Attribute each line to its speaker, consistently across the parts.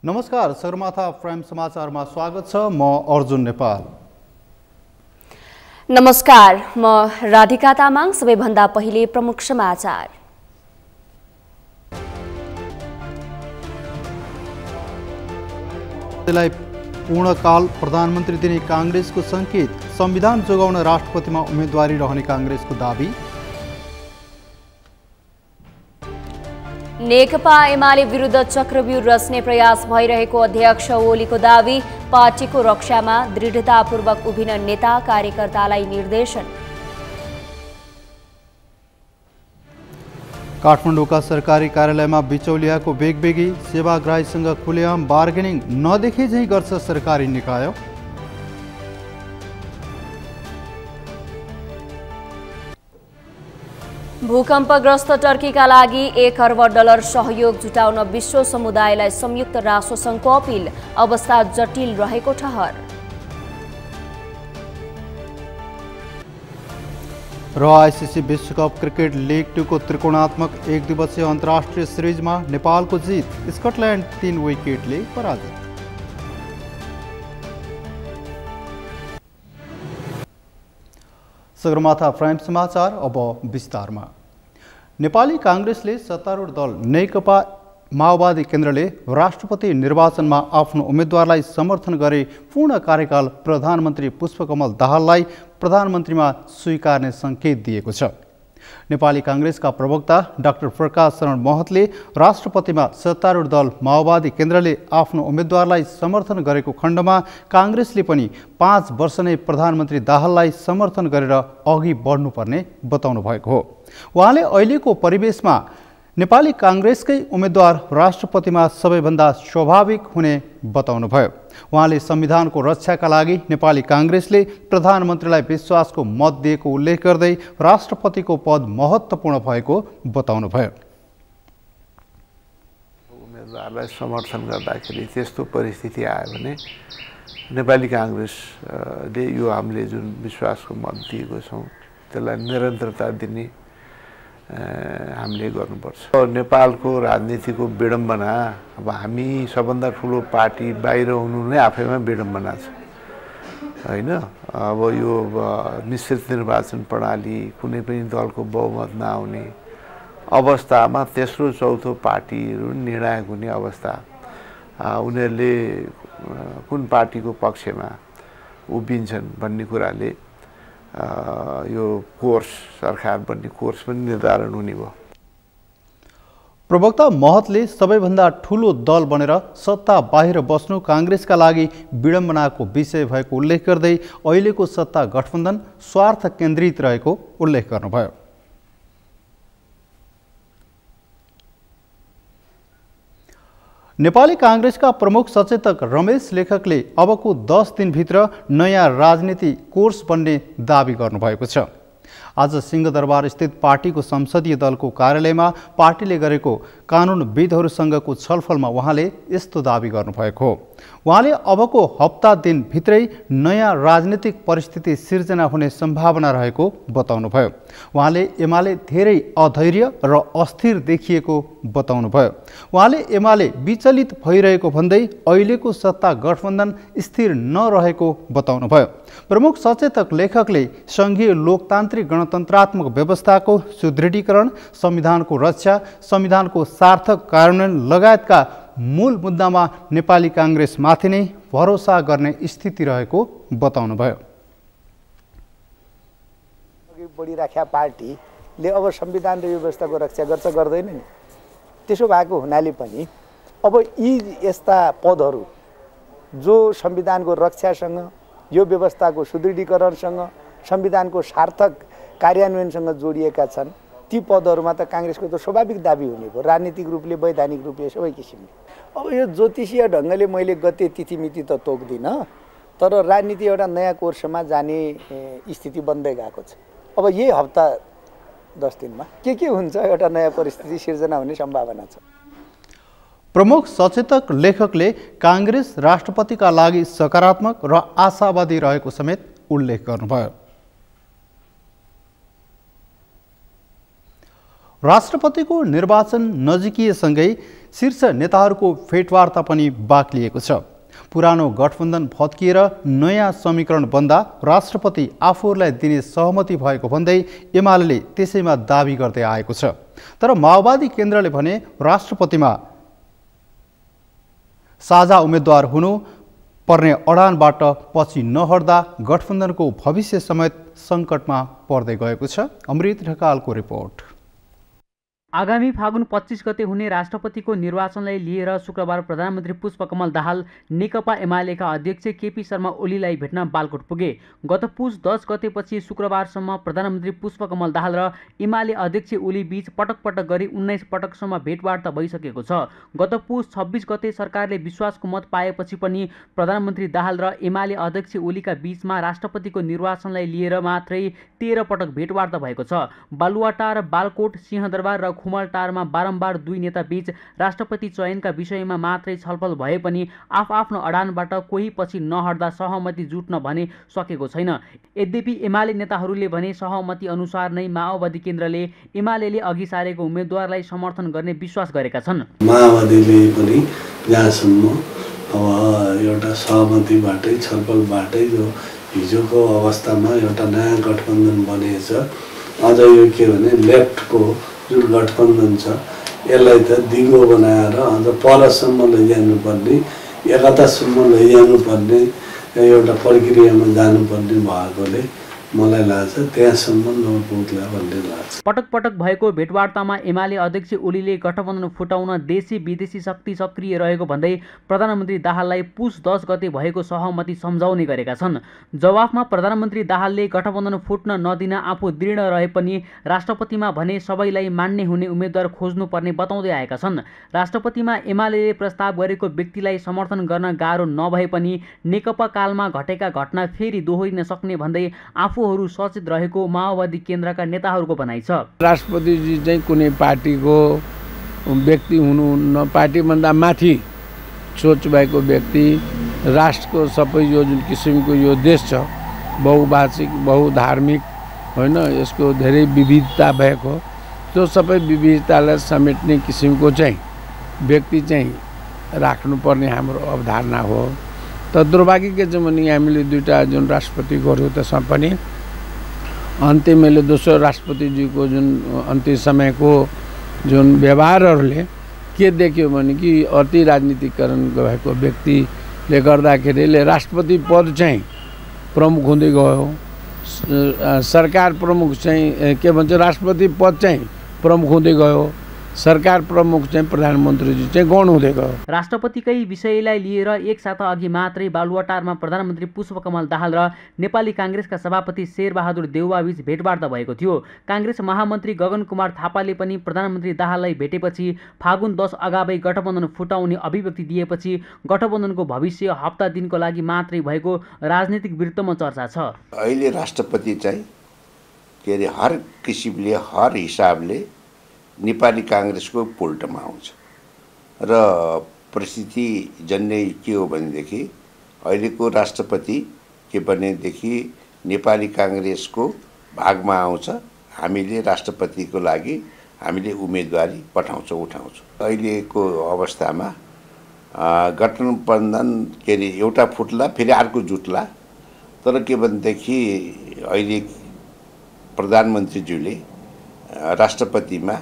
Speaker 1: नमस्कार, सगरमाथा प्राइम समाचारमा स्वागत छ। म अर्जुन नेपाल।
Speaker 2: नमस्कार, म राधिका तामाङ। सबैभन्दा पहिले प्रमुख समाचार।
Speaker 1: पूर्णकाल प्रधानमन्त्री दिने कांग्रेसको संकेत, संविधान जोगाउन राष्ट्रपतिमा उम्मेदवारी रहने कांग्रेसको दाबी।
Speaker 2: नेकपा एमाले विरुद्ध चक्रव्यूह रच्ने प्रयास भइरहेको अध्यक्ष ओलीको दावी। पार्टीको रक्षामा दृढतापूर्वक उभिन नेता कार्यकर्तालाई निर्देशन।
Speaker 1: काठमाडौँका सरकारी कार्यालयमा बिचौलियाको बेगबेगी, सेवाग्राहीसँग खुलेआम बार्गेनिङ नदेखे झैँ गर्छ सरकारी निकाय।
Speaker 2: भूकम्पग्रस्त टर्कीका लागि $1 अर्ब सहयोग जुटाउन विश्व समुदायलाई संयुक्त राष्ट्रसङ्घको अपिल। अवस्था जटिल रहेको ठहर।
Speaker 1: र आइसिसी विश्वकप क्रिकेट लिग 2 को त्रिकोणात्मक एक दिवसीय अन्तर्राष्ट्रिय सिरिजमा नेपालको जित, स्कटल्यान्ड 3 विकेटले पराजित। सगरमाथा प्राइम समाचार अब विस्तारमा। नेपाली कांग्रेसले सत्तारूढ दल नेकपा माओवादी केन्द्रले राष्ट्रपति निर्वाचनमा आफ्नो उम्मेदवारलाई समर्थन गरे पूर्ण कार्यकाल प्रधानमन्त्री पुष्पकमल दाहाललाई प्रधानमन्त्रीमा स्वीकार्ने संकेत दिएको छ। नेपाली कांग्रेसका प्रवक्ता डाक्टर प्रकाश शरण महतले राष्ट्रपतिमा सत्तारूढ दल माओवादी केन्द्रले आफ्नो उम्मेदवारलाई समर्थन गरेको खण्डमा कांग्रेसले पनि 5 वर्ष नै प्रधानमन्त्री दाहाललाई समर्थन गरेर अघि बढ्नुपर्ने बताउनु भएको हो। उहाँले अहिलेको परिवेशमा नेपाली कांग्रेसकै उम्मेदवार राष्ट्रपतिमा सबैभन्दा स्वाभाविक हुने बताउनुभयो। उहाँले संविधानको रक्षाका लागि नेपाली कांग्रेसले प्रधानमन्त्रीलाई विश्वासको मत दिएको उल्लेख गर्दै राष्ट्रपतिको पद महत्त्वपूर्ण भएको बताउनुभयो।
Speaker 3: उम्मेदवारलाई समर्थन गर्दाखेरि त्यस्तो परिस्थिति आयो भने नेपाली कांग्रेसले यो हामीले जुन विश्वासको मत दिएको छौँ त्यसलाई निरन्तरता दिने हामीले गर्नुपर्छ। नेपालको राजनीतिको विडम्बना, अब हामी सबभन्दा ठुलो पार्टी बाहिर हुनु नै आफैमा विडम्बना छ हैन। अब यो मिश्रित निर्वाचन प्रणाली, कुनै पनि दलको बहुमत नआउने अवस्थामा तेस्रो चौथो पार्टीहरू निर्णायक हुने अवस्था, उनीहरूले कुन पार्टीको पक्षमा उभिन्छन् भन्ने कुराले यो कोर्स, सरकार बन्ने कोर्स पनि निर्धारण हुने भयो।
Speaker 1: प्रवक्ता महतले सबैभन्दा ठूलो दल बनेर सत्ता बाहिर बस्नु कांग्रेसका लागि विडम्बनाको विषय भएको उल्लेख गर्दै अहिलेको सत्ता गठबन्धन स्वार्थ केन्द्रित रहेको उल्लेख गर्नुभयो। नेपाली कांग्रेसका प्रमुख सचेतक रमेश लेखकले अबको 10 दिनभित्र नयाँ राजनीति कोर्स बन्ने दावी गर्नुभएको छ। आज सिंहदरबार स्थित पार्टीको संसदीय दलको कार्यालयमा पार्टीले गरेको कानुनविदहरूसँगको छलफलमा उहाँले यस्तो दावी गर्नुभएको हो। उहाँले अबको हप्ता दिनभित्रै नयाँ राजनीतिक परिस्थिति सिर्जना हुने सम्भावना रहेको बताउनुभयो। उहाँले एमाले धेरै अधैर्य र अस्थिर देखिएको बताउनुभयो। उहाँले एमाले विचलित भइरहेको भन्दै अहिलेको सत्ता गठबन्धन स्थिर नरहेको बताउनुभयो। प्रमुख सचेतक लेखकले संघीय लोकतान्त्रिक गणतन्त्रात्मक व्यवस्थाको सुदृढीकरण, संविधानको रक्षा, संविधानको सार्थक कार्यान्वयन लगायतका मूल मुद्दामा नेपाली कांग्रेसमाथि नै भरोसा गर्ने स्थिति रहेको बताउनुभयो।
Speaker 4: अघि बढिराख्या पार्टीले अब संविधान र व्यवस्थाको रक्षा गर्छ गर्दैन नि। त्यसो भएको हुनाले पनि अब यी यस्ता पदहरू जो संविधानको रक्षासँग, यो व्यवस्थाको सुदृढीकरणसँग, संविधानको सार्थक कार्यान्वयनसँग जोडिएका छन्, ती पदहरूमा त कांग्रेसको त स्वाभाविक दाबी हुने भयो, राजनीतिक रूपले, वैधानिक रूपले, सबै किसिमले। अब यो ज्योतिषीय ढङ्गले मैले गते तिथिमिति त तोक्दिनँ, तर राजनीति एउटा नयाँ कोर्समा जाने स्थिति बन्दै गएको छ। अब यही हप्ता 10 दिनमा के हुन्छ, एउटा नयाँ परिस्थिति सिर्जना हुने सम्भावना छ।
Speaker 1: प्रमुख सचेतक लेखकले कांग्रेस राष्ट्रपतिका लागि सकारात्मक र आशावादी रहेको समेत उल्लेख गर्नुभयो। राष्ट्रपतिको निर्वाचन नजिकिएसँगै शीर्ष नेताहरूको भेटवार्ता पनि बाक्लिएको छ। पुरानो गठबन्धन भत्किएर नयाँ समीकरण बन्दा राष्ट्रपति आफूहरूलाई दिने सहमति भएको भन्दै एमाले त्यसैमा दाबी गर्दै आएको छ। तर माओवादी केन्द्रले भने राष्ट्रपतिमा साझा उम्मेद्वार हुनु पर्ने अडानबाट पछि नहट्दा गठबन्धनको भविष्य समेत सङ्कटमा पर्दै गएको छ। अमृत ढकालको रिपोर्ट।
Speaker 5: आगामी फागुन 25 गते हुने राष्ट्रपतिको निर्वाचनलाई लिएर शुक्रबार प्रधानमन्त्री पुष्पकमल दाहाल नेकपा एमालेका अध्यक्ष केपी शर्मा ओलीलाई भेट्न बालकोट पुगे। गत पुस 10 गतेपछि शुक्रबारसम्म प्रधानमन्त्री पुष्पकमल दाहाल र एमाले अध्यक्ष ओली बीच पटक पटक गरी 19 पटकसम्म भेटवार्ता भइसकेको छ। गत पुस 26 गते सरकारले विश्वासको मत पाएपछि पनि प्रधानमन्त्री दाहाल र एमाले अध्यक्ष ओलीका बीचमा राष्ट्रपतिको निर्वाचनलाई लिएर मात्रै 13 पटक भेटवार्ता भएको छ। बालुवाटार, बालकोट, सिंहदरबार र खुमलटारमा बारम्बार दुई नेता बीच राष्ट्रपति चयनका विषयमा मात्रै छलफल भए पनि आफ्नो अडानबाट कोही पछि नहट्दा सहमति जुट्न भने सकेको छैन। यद्यपि एमाले नेताहरूले भने सहमति अनुसार नै माओवादी केन्द्रले एमालेले अघि सारेको उम्मेद्वारलाई समर्थन गर्ने विश्वास गरेका छन्।
Speaker 6: माओवादीले पनि जहाँसम्म अब एउटा सहमतिबाटै छलफलबाटै जो हिजोको अवस्थामा एउटा नयाँ गठबन्धन बनेछ, अझ यो के भने लेफ्टको जुन गठबन्धन छ यसलाई त दिगो बनाएर अझ परसम्म लैजानुपर्ने, एकतासम्म लैजानुपर्ने एउटा प्रक्रियामा जानुपर्ने भएकोले मलाई लाग्छ त्यहाँसम्म नपुग्ला भन्ने लाग्छ।
Speaker 5: पटक पटक भएको भेटवार्तामा एमाले अध्यक्ष ओलीले गठबन्धन फुटाउन देशी विदेशी शक्ति सक्रिय रहेको भन्दै प्रधानमन्त्री दाहाललाई पुस 10 गते भएको सहमति सम्झाउने गरेका छन्। जवाफमा प्रधानमन्त्री दाहालले गठबन्धन फुट्न नदिन आफू दृढ रहे पनि राष्ट्रपतिमा भने सबैलाई मान्ने हुने उम्मेद्वार खोज्नुपर्ने बताउँदै आएका छन्। राष्ट्रपतिमा एमालेले प्रस्ताव गरेको व्यक्तिलाई समर्थन गर्न गाह्रो नभए पनि नेकपा कालमा घटेका घटना फेरि दोहोरिन सक्ने भन्दै आफूहरू सचेत रहेको माओवादी केन्द्रका नेताहरूको भनाइ छ।
Speaker 7: राष्ट्रपतिजी चाहिँ कुनै पार्टीको व्यक्ति हुनुहुन्न, पार्टीभन्दा माथि सोच भएको व्यक्ति, राष्ट्रको सबै यो जुन किसिमको यो देश छ बहुभाषिक बहुधार्मिक होइन, यसको धेरै विविधता भएको, त्यो सबै विविधतालाई समेट्ने किसिमको चाहिँ व्यक्ति चाहिँ राख्नुपर्ने हाम्रो अवधारणा हो। त दुर्भाग्य के छ भने हामीले दुईवटा जुन राष्ट्रपति गऱ्यौँ त्यसमा पनि अन्त्यमेले दोस्रो राष्ट्रपतिजीको जुन अन्तिम समयको जुन व्यवहारहरूले के देख्यो भने कि अति राजनीतिकरण भएको व्यक्तिले गर्दाखेरि राष्ट्रपति पद चाहिँ प्रमुख हुँदै गयो, सरकार प्रमुख चाहिँ के भन्छ राष्ट्रपति पद चाहिँ प्रमुख हुँदै गयो, सरकार प्रमुख चाहिँ प्रधानमन्त्रीजी चाहिँ गौण हुँदै गयो।
Speaker 5: राष्ट्रपतिकै विषयलाई लिएर एक साता अघि मात्रै बालुवाटारमा प्रधानमन्त्री पुष्पकमल दाहाल र नेपाली काङ्ग्रेसका सभापति शेरबहादुर देउवाबीच भेटवार्ता भएको थियो। काङ्ग्रेस महामन्त्री गगन कुमार थापाले पनि प्रधानमन्त्री दाहाललाई भेटेपछि फागुन 10 अगावै गठबन्धन फुटाउने अभिव्यक्ति दिएपछि गठबन्धनको भविष्य हप्ता दिनको लागि मात्रै भएको राजनीतिक वृत्तमा चर्चा छ।
Speaker 8: अहिले राष्ट्रपति चाहिँ के अरे हर किसिमले हर हिसाबले नेपाली काङ्ग्रेसको पोल्टमा आउँछ र परिस्थिति जन्य के हो भनेदेखि अहिलेको राष्ट्रपति के भनेदेखि नेपाली काङ्ग्रेसको भागमा आउँछ। हामीले राष्ट्रपतिको लागि हामीले उम्मेदवारी उठाउँछौँ। अहिलेको अवस्थामा गठबन्धन के अरे एउटा फुट्ला फेरि अर्को जुट्ला, तर के भनेदेखि अहिले प्रधानमन्त्रीज्यूले राष्ट्रपतिमा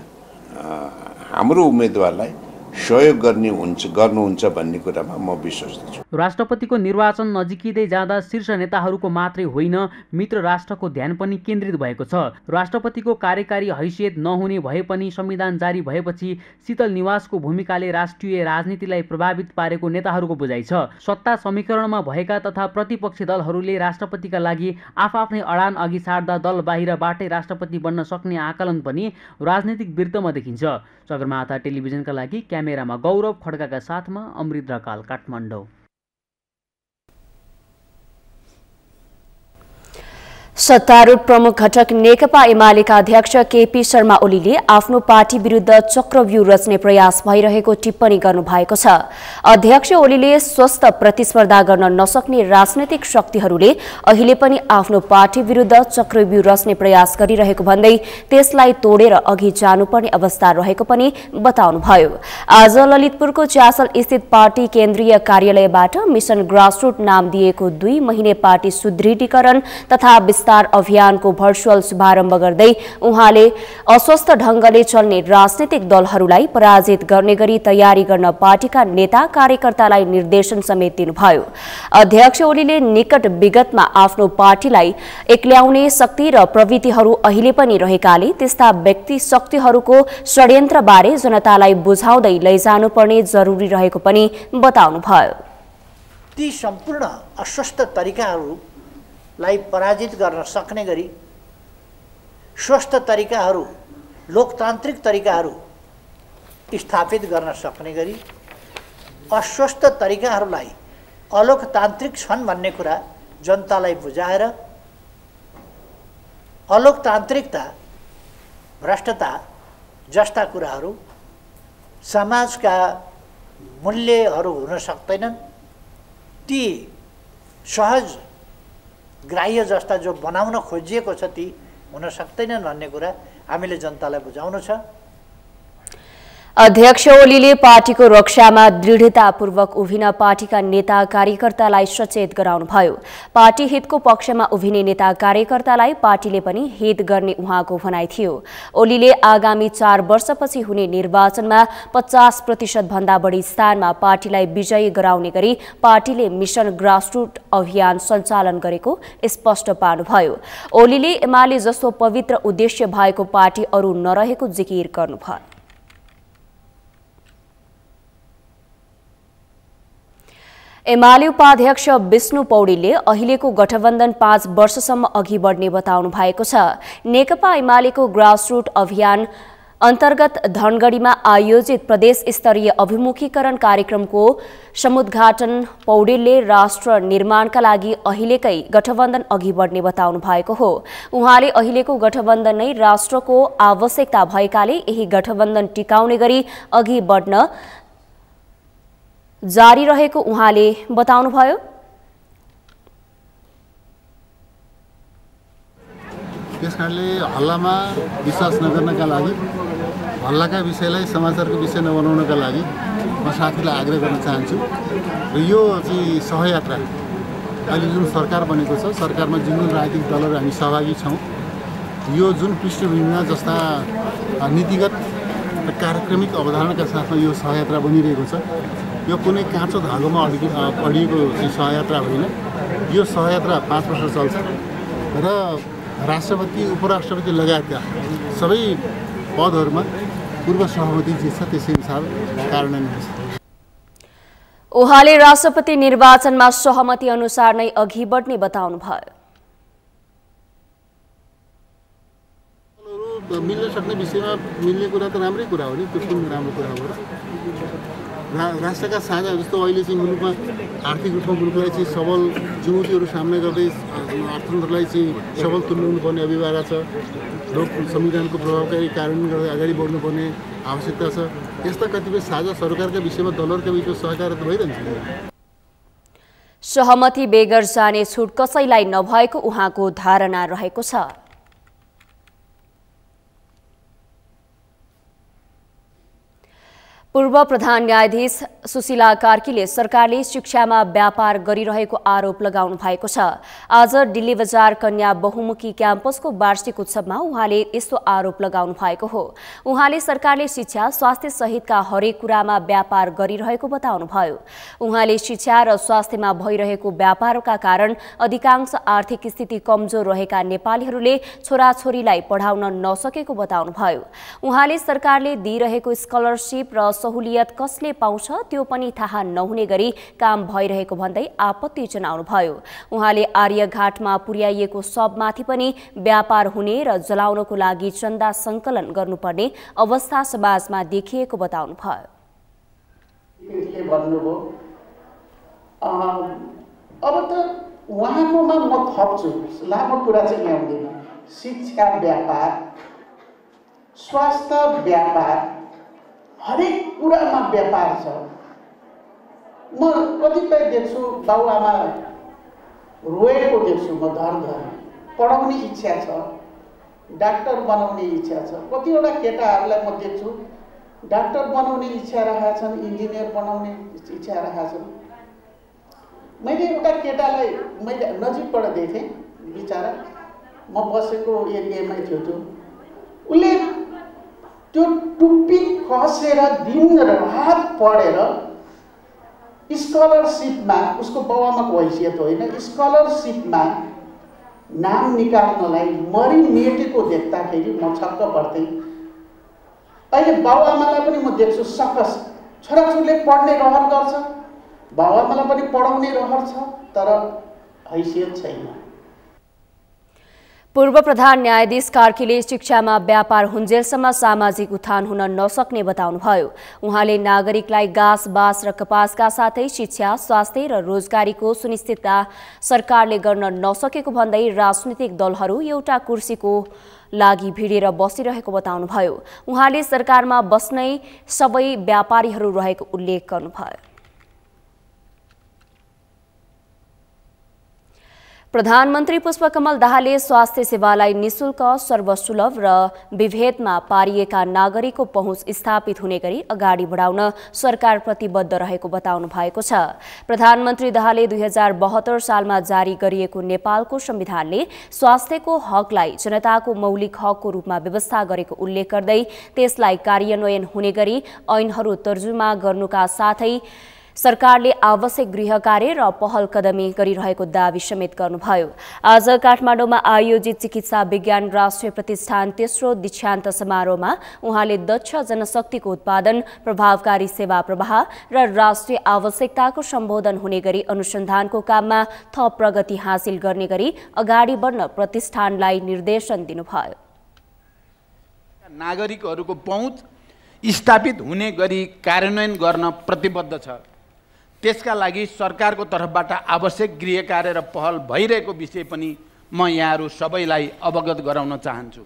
Speaker 8: हाम्रो उम्मेदवारलाई सहयोग गर्नुहुन्छ भन्ने कुरामा म विश्वास छु।
Speaker 5: राष्ट्रपतिको निर्वाचन नजिकिँदै जाँदा शीर्ष नेताहरूको मात्रै होइन मित्र राष्ट्रको ध्यान पनि केन्द्रित भएको छ। राष्ट्रपतिको कार्यकारी हैसियत नहुने भए पनि संविधान जारी भएपछि शीतल निवासको भूमिकाले राष्ट्रिय राजनीतिलाई प्रभावित पारेको नेताहरूको बुझाइ छ। सत्ता समीकरणमा भएका तथा प्रतिपक्षी दलहरूले राष्ट्रपतिका लागि आफ्नै अडान अघि सार्दा दल बाहिरबाटै राष्ट्रपति बन्न सक्ने आकलन पनि राजनीतिक वृत्तमा देखिन्छ। सगरमाथा टेलिभिजनका लागि क्यामेरामा गौरव खड्काका साथमा अमृत ढकाल, काठमाडौँ।
Speaker 2: सत्तारूढ प्रमुख घटक नेकपा एमालेका अध्यक्ष केपी शर्मा ओलीले आफ्नो पार्टी विरुद्ध चक्रव्यूह रच्ने प्रयास भइरहेको टिप्पणी गर्नुभएको छ। अध्यक्ष ओलीले स्वस्थ प्रतिस्पर्धा गर्न नसक्ने राजनैतिक शक्तिहरूले अहिले पनि आफ्नो पार्टी विरुद्ध चक्रव्यूह रच्ने प्रयास गरिरहेको भन्दै त्यसलाई तोडेर अघि जानुपर्ने अवस्था रहेको पनि बताउनुभयो। आज ललितपुरको च्यासल स्थित पार्टी केन्द्रीय कार्यालयबाट मिशन ग्रासरूट नाम दिएको 2 महिने पार्टी सुदृढीकरण तथा विस्तार अभियानको भर्चुअल शुभारम्भ गर्दै उहाँले अस्वस्थ ढंगले चल्ने राजनीतिक दलहरूलाई पराजित गर्ने गरी तयारी गर्न पार्टीका नेता कार्यकर्तालाई निर्देशन समेत दिनुभयो। अध्यक्ष ओलीले निकट विगतमा आफ्नो पार्टीलाई एक्ल्याउने शक्ति र प्रवृत्तिहरू अहिले पनि रहेकाले त्यस्ता व्यक्ति शक्तिहरूको षड्यन्त्रबारे जनतालाई बुझाउँदै लैजानुपर्ने जरुरी रहेको पनि बताउनुभयो।
Speaker 9: ती सम्पूर्ण अस्वस्थ तरिकाहरूलाई पराजित गर्न सक्ने गरी स्वस्थ तरिकाहरू, लोकतान्त्रिक तरिकाहरू स्थापित गर्न सक्ने गरी अस्वस्थ तरिकाहरूलाई अलोकतान्त्रिक छन् भन्ने कुरा जनतालाई बुझाएर अलोकतान्त्रिकता, भ्रष्टता जस्ता कुराहरू समाजका मूल्यहरू हुन सक्दैनन्। ती सहज ग्राह्य जस्ता जो बनाउन खोजिएको छ ती हुन सक्दैनन् भन्ने कुरा हामीले जनतालाई बुझाउनु छ।
Speaker 2: अध्यक्ष ओलीले पार्टीको रक्षामा दृढतापूर्वक उभिन पार्टीका नेता कार्यकर्तालाई सचेत गराउनुभयो। पार्टी हितको पक्षमा उभिने नेता कार्यकर्तालाई पार्टीले पनि हित गर्ने उहाँको भनाइ थियो। ओलीले आगामी 4 वर्षपछि हुने निर्वाचनमा 50% भन्दा बढी स्थानमा पार्टीलाई विजयी गराउने गरी पार्टीले मिशन ग्रासरूट अभियान सञ्चालन गरेको स्पष्ट पार्नुभयो। ओलीले एमाले जस्तो पवित्र उद्देश्य भएको पार्टी अरू नरहेको जिकिर गर्नुभयो। एमाले उपाध्यक्ष विष्णु पौडेलले अहिलेको गठबन्धन 5 वर्षसम्म अघि बढ्ने बताउनु भएको छ। नेकपा एमालेको ग्रासरूट अभियान अन्तर्गत धनगढीमा आयोजित प्रदेश स्तरीय अभिमुखीकरण कार्यक्रमको समुद्घाटन पौडेलले राष्ट्र निर्माणका लागि अहिलेकै गठबन्धन अघि बढ्ने बताउनु भएको हो। उहाँले अहिलेको गठबन्धन नै राष्ट्रको आवश्यकता भएकाले यही गठबन्धन टिकाउने गरी अघि बढ्न जारी रहेको उहाँले बताउनुभयो।
Speaker 10: त्यसकारणले हल्लामा विश्वास नगर्नका लागि, हल्लाका विषयलाई समाचारको विषय नबनाउनका लागि म साथीलाई आग्रह गर्न चाहन्छु। र यो चाहिँ सहयात्रा अहिले जुन सरकार बनेको छ, सरकारमा जुन जुन राजनीतिक दलहरू हामी सहभागी छौँ, यो जुन पृष्ठभूमिमा जस्ता नीतिगत र कार्यक्रमिक अवधारणाका साथमा यो सहयात्रा बनिरहेको छ, यो कुनै काँचो धागोमा अडिएको सहयात्रा होइन। यो सहयात्रा 5 वर्ष चल्छ र राष्ट्रपति, उपराष्ट्रपति लगायतका सबै पदहरूमा पूर्व सहमति जे छ त्यसै अनुसार कार्यान्वयन हुन्छ।
Speaker 2: उहाँले राष्ट्रपति निर्वाचनमा सहमति अनुसार नै अघि बढ्ने बताउनुभयो।
Speaker 10: मिल्न सक्ने विषयमा मिल्ने कुरा त राम्रै कुरा हो नि, त्यो पनि राम्रो कुरा हो। राष्ट्रका साझा जस्तो अहिले चाहिँ मुलुकमा आर्थिक रूपमा मुलुकलाई चाहिँ सबल चुनौतीहरू सामना गर्दै अर्थतन्त्रलाई चाहिँ सबल तुल्याउनुपर्ने अभिभावना छ। लोक संविधानको प्रभावकारी कार्यान्वयन गर्दै अगाडि बढ्नुपर्ने आवश्यकता छ। यस्ता कतिपय साझा सरकारका विषयमा दलहरूका बिचमा सहकार्य त भइरहन्छ।
Speaker 2: सहमति बेगर जाने छुट कसैलाई नभएको उहाँको धारणा रहेको छ। पूर्व प्रधान न्यायाधीश सुशीला कार्कीले सरकारले शिक्षामा व्यापार गरिरहेको आरोप लगाउनु भएको छ। आज दिल्ली बजार कन्या बहुमुखी क्याम्पसको वार्षिक उत्सवमा उहाँले यस्तो आरोप लगाउनु भएको हो। उहाँले सरकारले शिक्षा, स्वास्थ्य सहितका हरेक कुरामा व्यापार गरिरहेको बताउनुभयो। उहाँले शिक्षा र स्वास्थ्यमा भइरहेको व्यापारका कारण अधिकांश आर्थिक स्थिति कमजोर रहेका नेपालीहरूले छोराछोरीलाई पढाउन नसकेको बताउनुभयो। उहाँले सरकारले दिइरहेको स्कलरशिप र सहुलियत कसले पाउँछ त्यो पनि थाहा नहुने गरी काम भइरहेको भन्दै आपत्ति जनाउनुभयो। उहाँले आर्यघाटमा पुर्याइएको शवमाथि पनि व्यापार हुने र जलाउनको लागि चन्दा सङ्कलन गर्नुपर्ने अवस्था समाजमा देखिएको बताउनुभयो।
Speaker 11: अब त उहाँकोमा म थप्छु, लामो कुरा चाहिँ ल्याउँदिनँ। शिक्षा व्यापार, स्वास्थ्य व्यापार, हरेक कुरामा व्यापार छ। म कतिपय देख्छु बाबुआमा रोएको देख्छु म धर पढाउने इच्छा छ, डाक्टर बनाउने इच्छा छ। कतिवटा केटाहरूलाई म देख्छु डाक्टर बनाउने इच्छा राखेछन्, इन्जिनियर बनाउने इच्छा राखेछन्। मैले एउटा केटालाई मैले नजिकबाट देखेँ, बिचरा म बसेको एरियामै थियो त्यो, उसले त्यो टुप्पी खसेर दिन रात पढेर स्कलरसिपमा, उसको बाबुआमाको हैसियत होइन, स्कलरसिपमा नाम निकाल्नलाई मरिमेटेको देख्दाखेरि म छक्क पर्थेँ। अहिले बाबुआमालाई पनि म देख्छु सकस, छोराछोरीले पढ्ने रहर गर्छ, बाबुआमालाई पनि पढाउने रहर छ, तर हैसियत छैन।
Speaker 2: पूर्व प्रधान न्यायाधीश कार्कीले शिक्षामा व्यापार हुन्जेलसम्म सामाजिक उत्थान हुन नसक्ने बताउनुभयो। उहाँले नागरिकलाई घाँस, बाँस र कपासका साथै शिक्षा, स्वास्थ्य र रोजगारीको सुनिश्चितता सरकारले गर्न नसकेको भन्दै राजनीतिक दलहरू एउटा कुर्सीको लागि भिडेर बसिरहेको बताउनुभयो। उहाँले सरकारमा बस्नै सबै व्यापारीहरू रहेको उल्लेख गर्नुभयो। प्रधानमन्त्री पुष्पकमल दाहालले स्वास्थ्य सेवालाई निशुल्क, सर्वसुलभ र विभेदमा पारिएका नागरिकको पहुँच स्थापित हुने गरी अगाडि बढाउन सरकार प्रतिबद्ध रहेको बताउनु भएको छ। प्रधानमन्त्री दाहालले 2072 सालमा जारी गरिएको नेपालको संविधानले स्वास्थ्यको हकलाई जनताको मौलिक हकको रूपमा व्यवस्था गरेको उल्लेख गर्दै त्यसलाई कार्यान्वयन हुने गरी ऐनहरू तर्जुमा गर्नुका साथै सरकारले आवश्यक गृह कार्य र पहल कदमी गरिरहेको दावी समेत गर्नुभयो। आज काठमाडौँमा आयोजित चिकित्सा विज्ञान राष्ट्रिय प्रतिष्ठान तेस्रो दीक्षान्त समारोहमा उहाँले दक्ष जनशक्तिको उत्पादन, प्रभावकारी सेवा प्रवाह र राष्ट्रिय आवश्यकताको सम्बोधन हुने गरी अनुसन्धानको काममा थप प्रगति हासिल गर्ने गरी अगाडि बढ्न प्रतिष्ठानलाई निर्देशन दिनुभयो।
Speaker 12: नागरिकहरूको पहुँच स्थापित हुने गरी कार्यान्वयन गर्न प्रतिबद्ध छ। त्यसका लागि सरकारको तर्फबाट आवश्यक गृह कार्य र पहल भइरहेको विषय पनि म यहाँहरू सबैलाई अवगत गराउन चाहन्छु।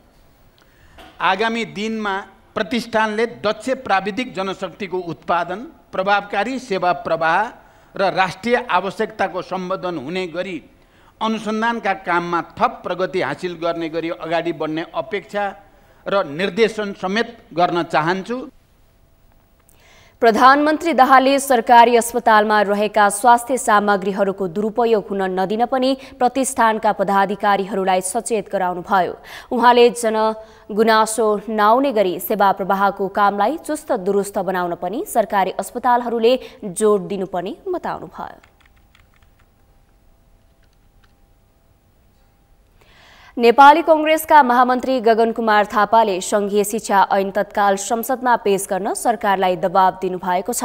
Speaker 12: आगामी दिनमा प्रतिष्ठानले दक्ष प्राविधिक जनशक्तिको उत्पादन, प्रभावकारी सेवा प्रवाह र राष्ट्रिय आवश्यकताको सम्बोधन हुने गरी अनुसन्धानका काममा थप प्रगति हासिल गर्ने गरी अगाडि बढ्ने अपेक्षा र निर्देशन समेत गर्न चाहन्छु।
Speaker 2: प्रधानमन्त्री दाहालले सरकारी अस्पतालमा रहेका स्वास्थ्य सामग्रीहरूको दुरुपयोग हुन नदिन पनि प्रतिष्ठानका पदाधिकारीहरूलाई सचेत गराउनुभयो। उहाँले जनगुनासो नआउने गरी सेवा प्रवाहको कामलाई चुस्त दुरुस्त बनाउन पनि सरकारी अस्पतालहरूले जोड दिनुपर्ने बताउनुभयो। नेपाली कांग्रेसका महामन्त्री गगन कुमार थापाले संघीय शिक्षा ऐन तत्काल संसदमा पेश गर्न सरकारलाई दबाब दिनुभएको छ।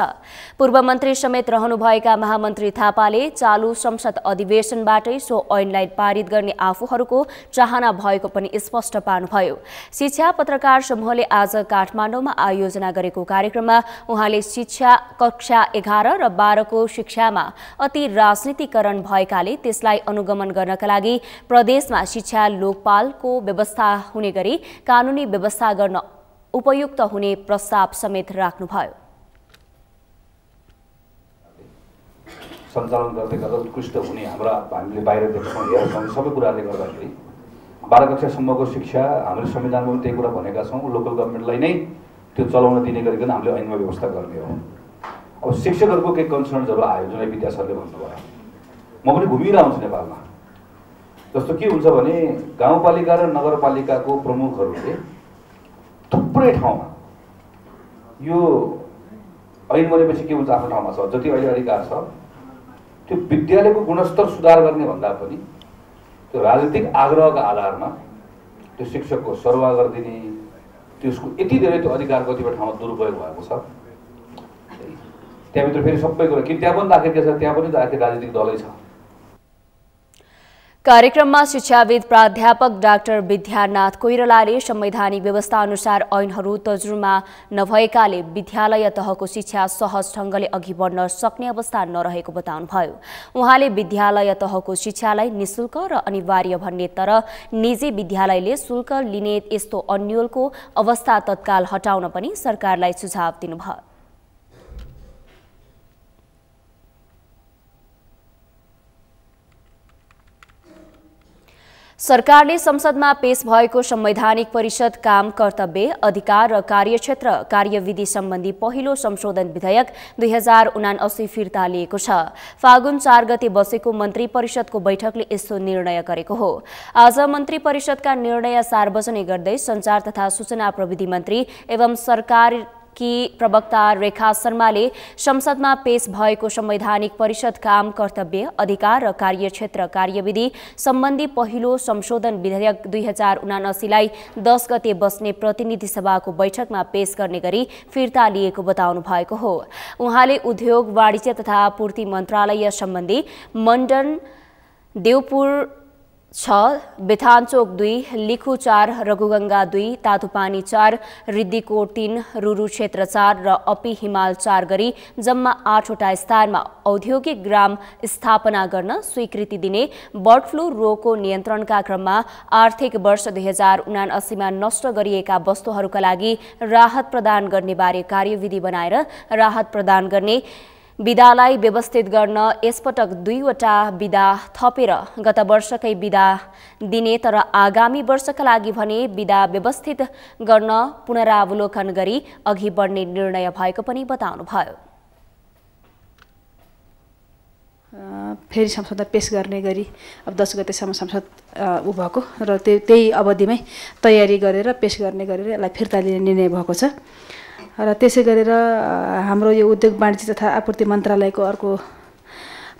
Speaker 2: पूर्व मन्त्री समेत रहनुभएका महामन्त्री थापाले चालू संसद अधिवेशनबाटै सो ऐनलाई पारित गर्ने आफूहरूको चाहना भएको पनि स्पष्ट पार्नुभयो। शिक्षा पत्रकार समूहले आज काठमाडौँमा आयोजना गरेको कार्यक्रममा उहाँले शिक्षा कक्षा 11 र 12 को शिक्षामा अति राजनीतिकरण भएकाले त्यसलाई अनुगमन गर्नका लागि प्रदेशमा शिक्षा लोकपालको व्यवस्था हुने गरी कानूनी व्यवस्था गर्न उपयुक्त हुने प्रस्ताव समेत राख्नुभयो।
Speaker 13: सञ्चालन गर्दै गर्दा उत्कृष्ट हुने हामीले बाहिर देख्छौँ, हेर्छौँ, सबै कुराले गर्दाखेरि 12 कक्षासम्मको शिक्षा हामीले संविधानमा पनि त्यही कुरा भनेका छौँ, लोकल गभर्मेन्टलाई नै त्यो चलाउन दिने गरिकन हामीले ऐनमा व्यवस्था गर्ने हो। अब शिक्षकहरूको केही कन्सर्न्सहरू आयो जुन विद्यासरले भन्नुभयो, म पनि घुमिएर आउँछु नेपालमा। जस्तो के हुन्छ भने गाउँपालिका र नगरपालिकाको प्रमुखहरूले थुप्रै ठाउँमा यो ऐन बनेपछि के हुन्छ आफ्नो ठाउँमा छ, जति अहिले अधिकार छ त्यो विद्यालयको गुणस्तर सुधार गर्ने भन्दा पनि त्यो राजनीतिक आग्रहका आधारमा त्यो शिक्षकको सरुवा गरिदिने, त्यसको यति धेरै त्यो अधिकार कतिपय ठाउँमा दुरुपयोग भएको छ। त्यहाँभित्र फेरि सबै कुरा कि त्यहाँ पनि आखिर के छ, त्यहाँ पनि त आखिर राजनीतिक दलै छ।
Speaker 2: कार्यक्रममा शिक्षाविद प्राध्यापक डाक्टर विद्यानाथ कोइरालाले संवैधानिक व्यवस्था अनुसार ऐनहरू तर्जुमा नभएकाले विद्यालय तहको शिक्षा सहज ढंगले अघि बढ्न सक्ने अवस्था नरहेको बताउनुभयो। उहाँले विद्यालय तहको शिक्षालाई निशुल्क र अनिवार्य भन्ने तर निजी विद्यालयले शुल्क लिने यस्तो अन्योलको अवस्था तत्काल हटाउन पनि सरकारलाई सुझाव दिनुभयो। सरकारले संसदमा पेश भएको संवैधानिक परिषद काम कर्तव्य अधिकार र कार्यक्षेत्र कार्यविधि सम्बन्धी पहिलो संशोधन विधेयक 2079 फिर्ता लिएको छ। फागुन 4 गते बसेको मन्त्री परिषदको बैठकले यस्तो निर्णय गरेको हो। आज मन्त्री परिषदका निर्णय सार्वजनिक गर्दै सञ्चार तथा सूचना प्रविधि मन्त्री एवं सरकार की प्रवक्ता रेखा शर्माले संसदमा पेश भएको संवैधानिक परिषद काम कर्तव्य अधिकार र कार्यक्षेत्र कार्यविधि सम्बन्धी पहिलो संशोधन विधेयक 2079 लाई 10 गते बस्ने प्रतिनिधि सभाको बैठकमा पेश गर्ने गरी फिर्ता लिएको बताउनु भएको हो। उहाँले उद्योग वाणिज्य तथा आपूर्ति मन्त्रालय सम्बन्धी मण्डन देवपुर 6, बेथानचोक 2, लिखु 4, रघुगंगा 2, तातुपानी 4, रिद्धिकोट 3, रुरु क्षेत्र 4 र अपी हिमाल 4 गरी जम्मा 8 वटा स्थानमा औद्योगिक ग्राम स्थापना गर्न स्वीकृति दिने, बर्ड फ्लू रोगको नियन्त्रणका क्रममा आर्थिक वर्ष 2079 मा नष्ट गरिएका वस्तुहरूका लागि राहत प्रदान गर्ने बारे कार्यविधि बनाएर राहत प्रदान गर्ने, विधालाई व्यवस्थित गर्न यसपटक 2 वटा विधा थपेर गत वर्षकै विधा दिने तर आगामी वर्षका लागि भने विधा व्यवस्थित गर्न पुनरावलोकन गरी अघि बढ्ने निर्णय भएको पनि बताउनुभयो।
Speaker 14: फेरि संसदमा पेश गर्ने गरी अब 10 गतेसम्म संसद भएको र त्यही अवधिमै तयारी गरेर पेश गर्ने गरेर यसलाई फिर्ता लिने निर्णय भएको छ र त्यसै गरेर हाम्रो यो उद्योग वाणिज्य तथा आपूर्ति मन्त्रालयको अर्को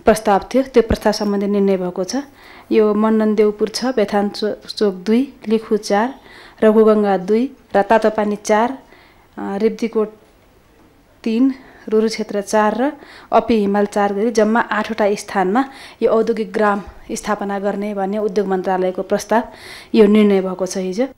Speaker 14: प्रस्ताव थियो, त्यो प्रस्ताव सम्बन्धी निर्णय भएको छ। यो मण्डन देवपुर 6, बेथानचोक 2, लिखु 4, रघुगंगा 2 र तातोपानी 4, रिब्दीकोट 3, रुरु क्षेत्र 4 र अपी हिमाल 4 गरी जम्मा 8 वटा स्थानमा यो औद्योगिक ग्राम स्थापना गर्ने भन्ने उद्योग मन्त्रालयको प्रस्ताव यो निर्णय भएको छ हिजो।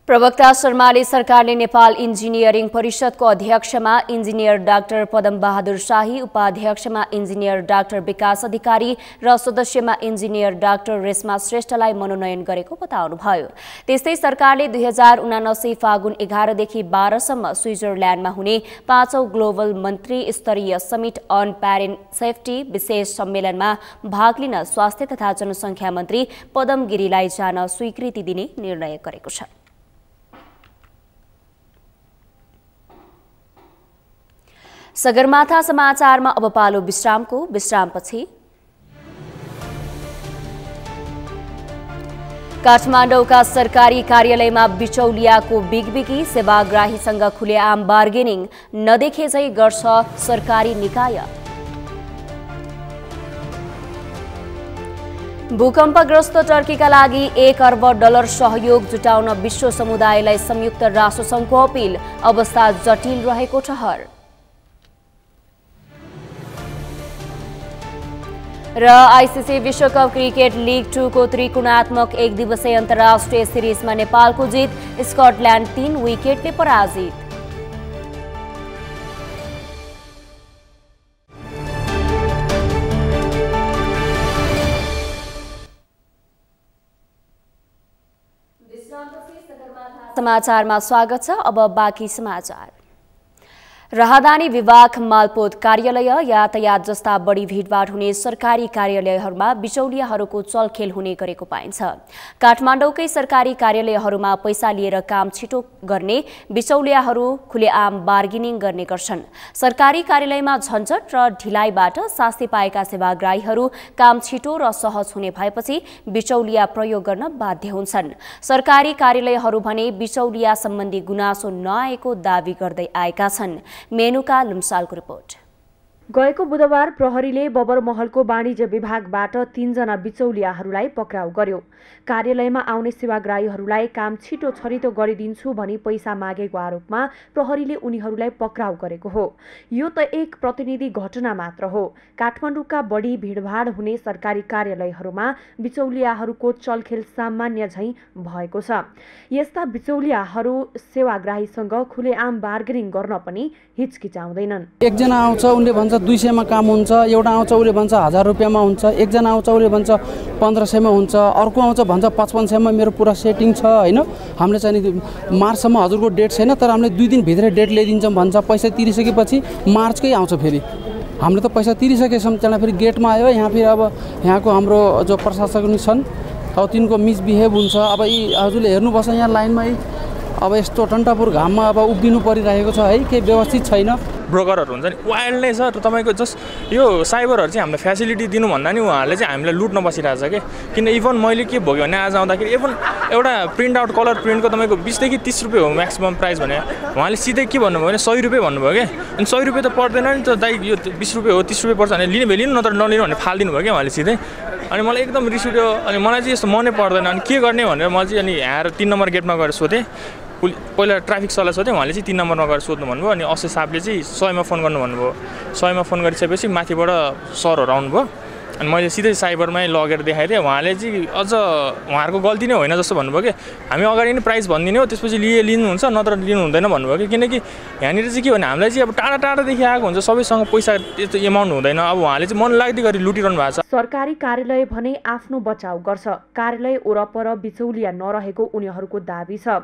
Speaker 2: प्रवक्ता शर्माले सरकारले नेपाल इन्जिनियरिङ परिषदको अध्यक्षमा इन्जिनियर डाक्टर पदम बहादुर शाही, उपाध्यक्षमा इन्जिनियर डाक्टर विकास अधिकारी र सदस्यमा इन्जिनियर डाक्टर रेशमा श्रेष्ठलाई मनोनयन गरेको बताउनुभयो। त्यस्तै सरकारले 2079 फागुन 11 देखि 12 सम्म स्विजरल्यान्डमा हुने 5औं ग्लोबल मन्त्री स्तरीय समिट अन प्यारेन्ट सेफ्टी विशेष सम्मेलनमा भाग लिन स्वास्थ्य तथा जनसङ्ख्या मन्त्री पदम गिरीलाई जान स्वीकृति दिने निर्णय गरेको छ। सगरमाथा समाचारमा अब पालो विश्रामको। विश्रामपछि काठमाडौँका सरकारी कार्यालयमा बिचौलियाको बिगबिगी, सेवाग्राहीसँग खुलेआम बार्गेनिङ नदेखे झै गर्छ सरकारी निकाय। भूकम्पग्रस्त टर्कीका लागि $1 अर्ब सहयोग जुटाउन विश्व समुदायलाई संयुक्त राष्ट्रसङ्घको अपिल, अवस्था जटिल रहेको ठहर। र आइसिसी विश्वकप क्रिकेट लिग 2 को त्रिकोणात्मक एक दिवसीय अन्तर्राष्ट्रिय सिरिजमा नेपालको जित, स्कटल्यान्ड 3 विकेटले पराजित। समाचारमा स्वागत छ। अब बाँकी समाचार। राहदानी विभाग, मालपोत कार्यालय, यातायात जस्ता बढी भिडभाड हुने सरकारी कार्यालयहरूमा बिचौलियाहरूको चलखेल हुने गरेको पाइन्छ। काठमाडौँकै सरकारी कार्यालयहरूमा पैसा लिएर काम छिटो गर्ने बिचौलियाहरू खुलेआम बार्गेनिङ गर्ने गर्छन्। सरकारी कार्यालयमा झन्झट र ढिलाइबाट शास्ति पाएका सेवाग्राहीहरू काम छिटो र सहज हुने भएपछि बिचौलिया प्रयोग गर्न बाध्य हुन्छन्। सरकारी कार्यालयहरू भने बिचौलिया सम्बन्धी गुनासो नआएको दावी गर्दै आएका छन्। मेनुका लुम्सालको रिपोर्ट।
Speaker 15: गएको बुधबार प्रहरीले बबरमहलको वाणिज्य विभागबाट 3 जना बिचौलियाहरूलाई पक्राउ गर्यो। कार्यालयमा आउने सेवाग्राहीहरूलाई काम छिटो छरितो गरिदिन्छु भनी पैसा मागेको आरोपमा प्रहरीले उनीहरूलाई पक्राउ गरेको हो। यो त एक प्रतिनिधि घटना मात्र हो। काठमाडौँका बढी भिडभाड हुने सरकारी कार्यालयहरूमा बिचौलियाहरूको चलखेल सामान्य झैं भएको छ। यस्ता बिचौलियाहरू सेवाग्राहीसँग खुलेआम बार्गेनिङ गर्न पनि हिचकिचाउँदैनन्।
Speaker 16: एकजना आउँछ उनले भन्छ 200 मा काम हुन्छ, एउटा आउँछ उसले भन्छ 1000 रुपैयाँमा हुन्छ, एकजना आउँछ उसले भन्छ 1500 मा हुन्छ, अर्को आउँछ भन्छ 5500 मा मेरो पुरा सेटिङ छ हैन। हामीले चाहिँ मार्चसम्म हजुरको डेट छैन तर हामीले 2 दिन भित्रै डेट ल्याइदिन्छौँ भन्छ। पैसा तिरिसकेपछि मार्चकै आउँछ फेरि। हामीले त पैसा तिरिसकेछौँ, त्यहाँ फेरि गेटमा आयो। यहाँ फेरि अब यहाँको हाम्रो जो प्रशासक छन् अब तिनको मिसबिहेभ हुन्छ। अब यी हजुरले हेर्नुपर्छ यहाँ लाइनमा अब यस्तो टन्टापुर घाममा अब उभिनु परिरहेको छ है, केही व्यवस्थित छैन।
Speaker 17: ब्रोकरहरू हुन्छ नि वाइल्ड नै छ। तपाईँको जस्ट यो साइबरहरू चाहिँ हामीलाई फ्यासिलिटी दिनुभन्दा नि उहाँहरूले चाहिँ हामीलाई लुट्न बसिरहेछ कि। किन इभन मैले के भोग्यो भने आज आउँदाखेरि इभन एउटा प्रिन्ट आउट कलर प्रिन्टको तपाईँको 20 देखि 30 रुपियाँ हो म्याक्सिमम प्राइस भने, उहाँले सिधै के भन्नुभयो भने 100 रुपियाँ भन्नुभयो कि। अनि 100 रुपियाँ त पर्दैन नि त दाइ, यो 20 रुपियाँ हो 30 रुपियाँ पर्छ भने लिनु भए लिनु नत्र नलिनु भने फालिदिनु भयो क्या उहाँले सिधै। अनि मलाई एकदम रिस उठ्यो। अनि मलाई चाहिँ यस्तो मनै पर्दैन। अनि के गर्ने भनेर मैले चाहिँ अनि यहाँ 3 नम्बर गेटमा गएर सोधेँ। पहिला ट्राफिक सरलाई सोधेँ, उहाँले चाहिँ 3 नम्बरमा गएर सोध्नु भन्नुभयो। अनि अशोक साहबले चाहिँ 100 मा फोन गर्नु भन्नुभयो। 100 मा फोन गरिसकेपछि माथिबाट सरहरू आउनुभयो। अनि मैले सिधै साइबरमै लगेर देखाइदिएँ। उहाँले चाहिँ अझ उहाँहरूको गल्ती नै होइन जस्तो भन्नुभयो कि हामी अगाडि नै प्राइस भनिदिने हो, त्यसपछि लिनुहुन्छ नत्र लिनु हुँदैन भन्नुभयो कि। किनकि यहाँनिर चाहिँ के भने हामीलाई चाहिँ अब टाढा टाढादेखि आएको हुन्छ, सबैसँग पैसा त्यस्तो एमाउन्ट हुँदैन। अब उहाँले चाहिँ मन लाग्दै गरी लुटिरहनु भएको छ।
Speaker 15: सरकारी कार्यालय भने आफ्नो बचाउ गर्छ। कार्यालय वरपर बिचौलिया नरहेको उनीहरूको दाबी छ।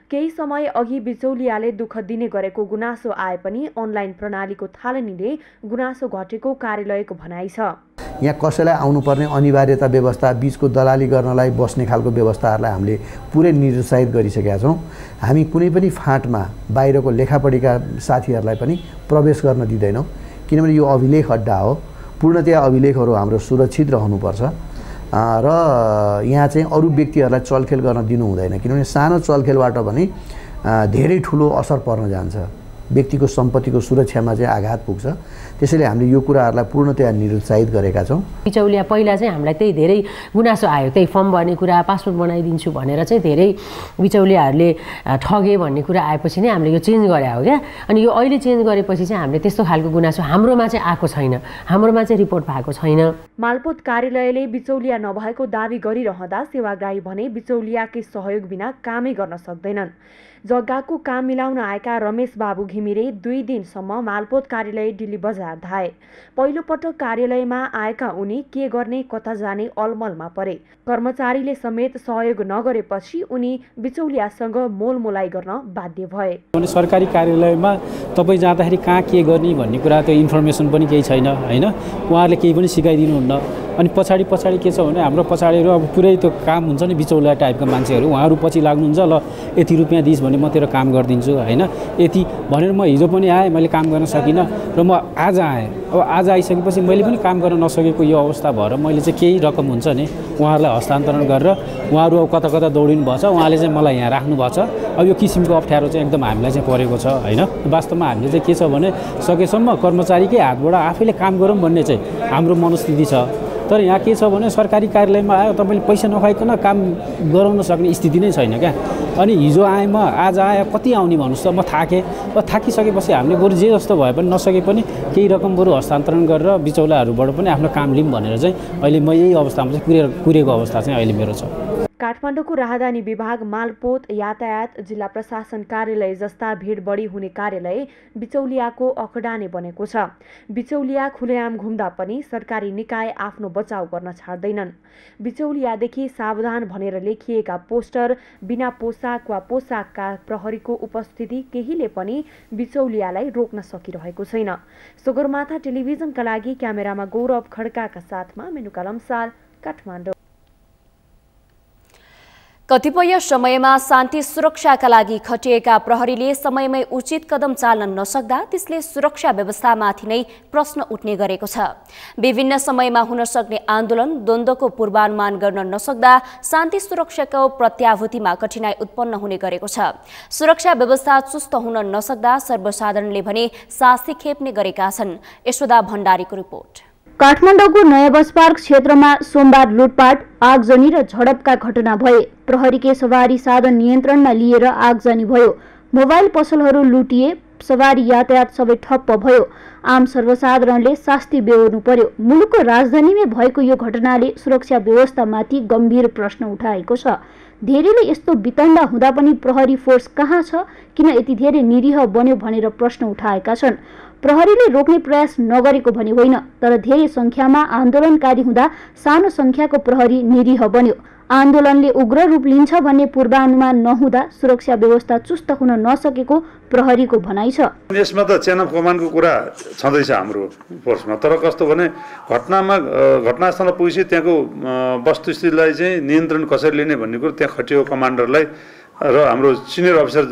Speaker 15: केही समय अघि बिचौलियाले दुःख दिने गरेको गुनासो आए पनि अनलाइन प्रणालीको थालनीले गुनासो घटेको कार्यालयको भनाइ छ।
Speaker 18: यहाँ कसैलाई आउनुपर्ने अनिवार्यता व्यवस्था, बीचको दलाली गर्नलाई बस्ने खालको व्यवस्थाहरूलाई हामीले पुरै निरुत्साहित गरिसकेका छौँ। हामी कुनै पनि फाँटमा बाहिरको लेखापढीका साथीहरूलाई पनि प्रवेश गर्न दिँदैनौँ, किनभने यो अभिलेख अड्डा हो। पूर्णतया अभिलेखहरू हाम्रो सुरक्षित रहनुपर्छ र यहाँ चाहिँ अरू व्यक्तिहरूलाई चलखेल गर्न दिनु हुँदैन, किनभने सानो चलखेलबाट पनि धेरै ठुलो असर पर्न जान्छ। व्यक्तिको सम्पत्तिको सुरक्षामा चाहिँ आघात पुग्छ। त्यसैले हामीले यो कुराहरूलाई पूर्णतया निरुत्साहित गरेका छौँ।
Speaker 19: बिचौलिया पहिला चाहिँ हामीलाई त्यही धेरै गुनासो आयो, त्यही फर्म भर्ने कुरा, पासपोर्ट बनाइदिन्छु भनेर चाहिँ धेरै बिचौलियाहरूले ठगे भन्ने कुरा आएपछि नै हामीले यो चेन्ज गरे हो क्या। अनि यो अहिले चेन्ज गरेपछि चाहिँ हामीले त्यस्तो खालको गुनासो हाम्रोमा चाहिँ आएको छैन, हाम्रोमा चाहिँ रिपोर्ट भएको छैन।
Speaker 15: मालपोत कार्यालयले बिचौलिया नभएको दावी गरिरहँदा सेवाग्राही भने बिचौलियाकै सहयोग बिना कामै गर्न सक्दैनन्। जग्गाको काम मिलाउन आएका रमेश बाबु घिमिरे 2 दिनसम्म मालपोत कार्यालय दिल्ली बजार धाए। पहिलो पटक कार्यालयमा आएका उनी के गर्ने कता जाने अलमलमा परे। कर्मचारीले समेत सहयोग नगरेपछि उनी बिचौलियासँग मोलमोलाई गर्न बाध्य भए।
Speaker 20: सरकारी कार्यालयमा तपाईँ जाँदाखेरि कहाँ के गर्ने भन्ने कुरा त्यो इन्फर्मेसन पनि केही छैन हैन। उहाँहरूले केही पनि सिकाइदिनुहुन्न। अनि पछाडि के छ भने हाम्रो पछाडिहरू अब पुरै त्यो काम हुन्छ नि बिचौलिया टाइपका मान्छेहरू, उहाँहरू पछि लाग्नुहुन्छ। ल यति रुपियाँ दिइस् भने म तेरो काम गरिदिन्छु हैन, यति भनेर म हिजो पनि आएँ, मैले काम गर्न सकिनँ र म आज आएँ। अब आज आइसकेपछि मैले पनि काम गर्न नसकेको यो अवस्था भएर मैले चाहिँ केही रकम हुन्छ नि उहाँहरूलाई हस्तान्तरण गरेर उहाँहरू अब कता कता दौडिनु भएको छ। उहाँले चाहिँ मलाई यहाँ राख्नु भएको छ। अब यो किसिमको अप्ठ्यारो चाहिँ एकदम हामीलाई चाहिँ परेको छ हैन। वास्तवमा हामीले चाहिँ के छ भने सकेसम्म कर्मचारीकै हातबाट आफैले काम गरौँ भन्ने चाहिँ हाम्रो मनस्थिति छ। तर यहाँ के छ भने सरकारी कार्यालयमा आयो, तपाईँले पैसा नखाइकन काम गराउन सक्ने स्थिति नै छैन क्या। अनि हिजो आएँ म, आज आएँ, कति आउने भन्नुहोस् त। म थाकेँ। थाकिसकेपछि हामीले बरु जे जस्तो भए पनि नसके पनि केही रकम बरु हस्तान्तरण गरेर बिचौलाहरूबाट पनि आफ्नो काम लिऊँ भनेर चाहिँ अहिले म यही अवस्थामा चाहिँ कुरेको अवस्था चाहिँ अहिले मेरो छ।
Speaker 15: काठमाडौँको राजधानी विभाग, मालपोत, यातायात, जिल्ला प्रशासन कार्यालय जस्ता भिड बढी हुने कार्यालय बिचौलियाको अखडाने बनेको छ। बिचौलिया खुलेआम घुम्दा पनि सरकारी निकाय आफ्नो बचाउ गर्न छाड्दैनन्। बिचौलियादेखि सावधान भनेर लेखिएका पोस्टर, बिना पोसाक वा पोसाकका प्रहरीको उपस्थिति केहीले पनि बिचौलियालाई रोक्न सकिरहेको छैन। सगरमाथा टेलिभिजनका लागि क्यामेरामा गौरव खड्काका साथमा मेनुका लम्साल, काठमाडौँ।
Speaker 2: कतिपय समयमा शान्ति सुरक्षाका लागि खटिएका प्रहरीले समयमै उचित कदम चाल्न नसक्दा त्यसले सुरक्षा व्यवस्थामाथि नै प्रश्न उठ्ने गरेको छ। विभिन्न समयमा हुन सक्ने आन्दोलन द्वन्द्वको पूर्वानुमान गर्न नसक्दा शान्ति सुरक्षाको प्रत्याभूतिमा कठिनाई उत्पन्न हुने गरेको छ। सुरक्षा व्यवस्था चुस्त हुन नसक्दा सर्वसाधारणले भने साहसी खेप्ने गरेका छन्। यशोदा भण्डारीको रिपोर्ट।
Speaker 21: काठमाडौँको नयाँ बस पार्क क्षेत्रमा सोमबार लुटपाट, आगजनी र झडपका घटना भए। प्रहरीले सवारी साधन नियन्त्रणमा लिएर आगजनी भयो। मोबाइल पसलहरू लुटिए, सवारी यातायात सबै ठप्प भयो। आम सर्वसाधारणले शास्ति बेहोर्नु पर्यो। मुलुकको राजधानीमै भएको यो घटनाले सुरक्षा व्यवस्थामाथि गम्भीर प्रश्न उठाएको छ। धेरैले यस्तो वितण्डा हुँदा पनि प्रहरी फोर्स कहाँ छ, किन यति धेरै निरीह बन्यो भनेर प्रश्न उठाएका छन्। प्रहरीले रोक्ने प्रयास नगरेको भने होइन, तर धेरै संख्यामा आन्दोलनकारी हुँदा सानो संख्याको प्रहरी निरीह बन्यो। आन्दोलनले उग्र रूप लिन्छ भन्ने पूर्वानुमान नहुँदा सुरक्षा व्यवस्था चुस्त हुन नसकेको प्रहरीको भनाइ छ।
Speaker 22: यसमा त चेन अफ कमान्डको कुरा छँदैछ हाम्रो फोर्समा, तर कस्तो भने घटनास्थलमा पुगेपछि त्यहाँको वस्तुस्थितिलाई चाहिँ नियन्त्रण कसरी लिने भन्ने कुरो त्यहाँ खटिएको कमान्डरलाई र हाम्रो सिनियर अफिसर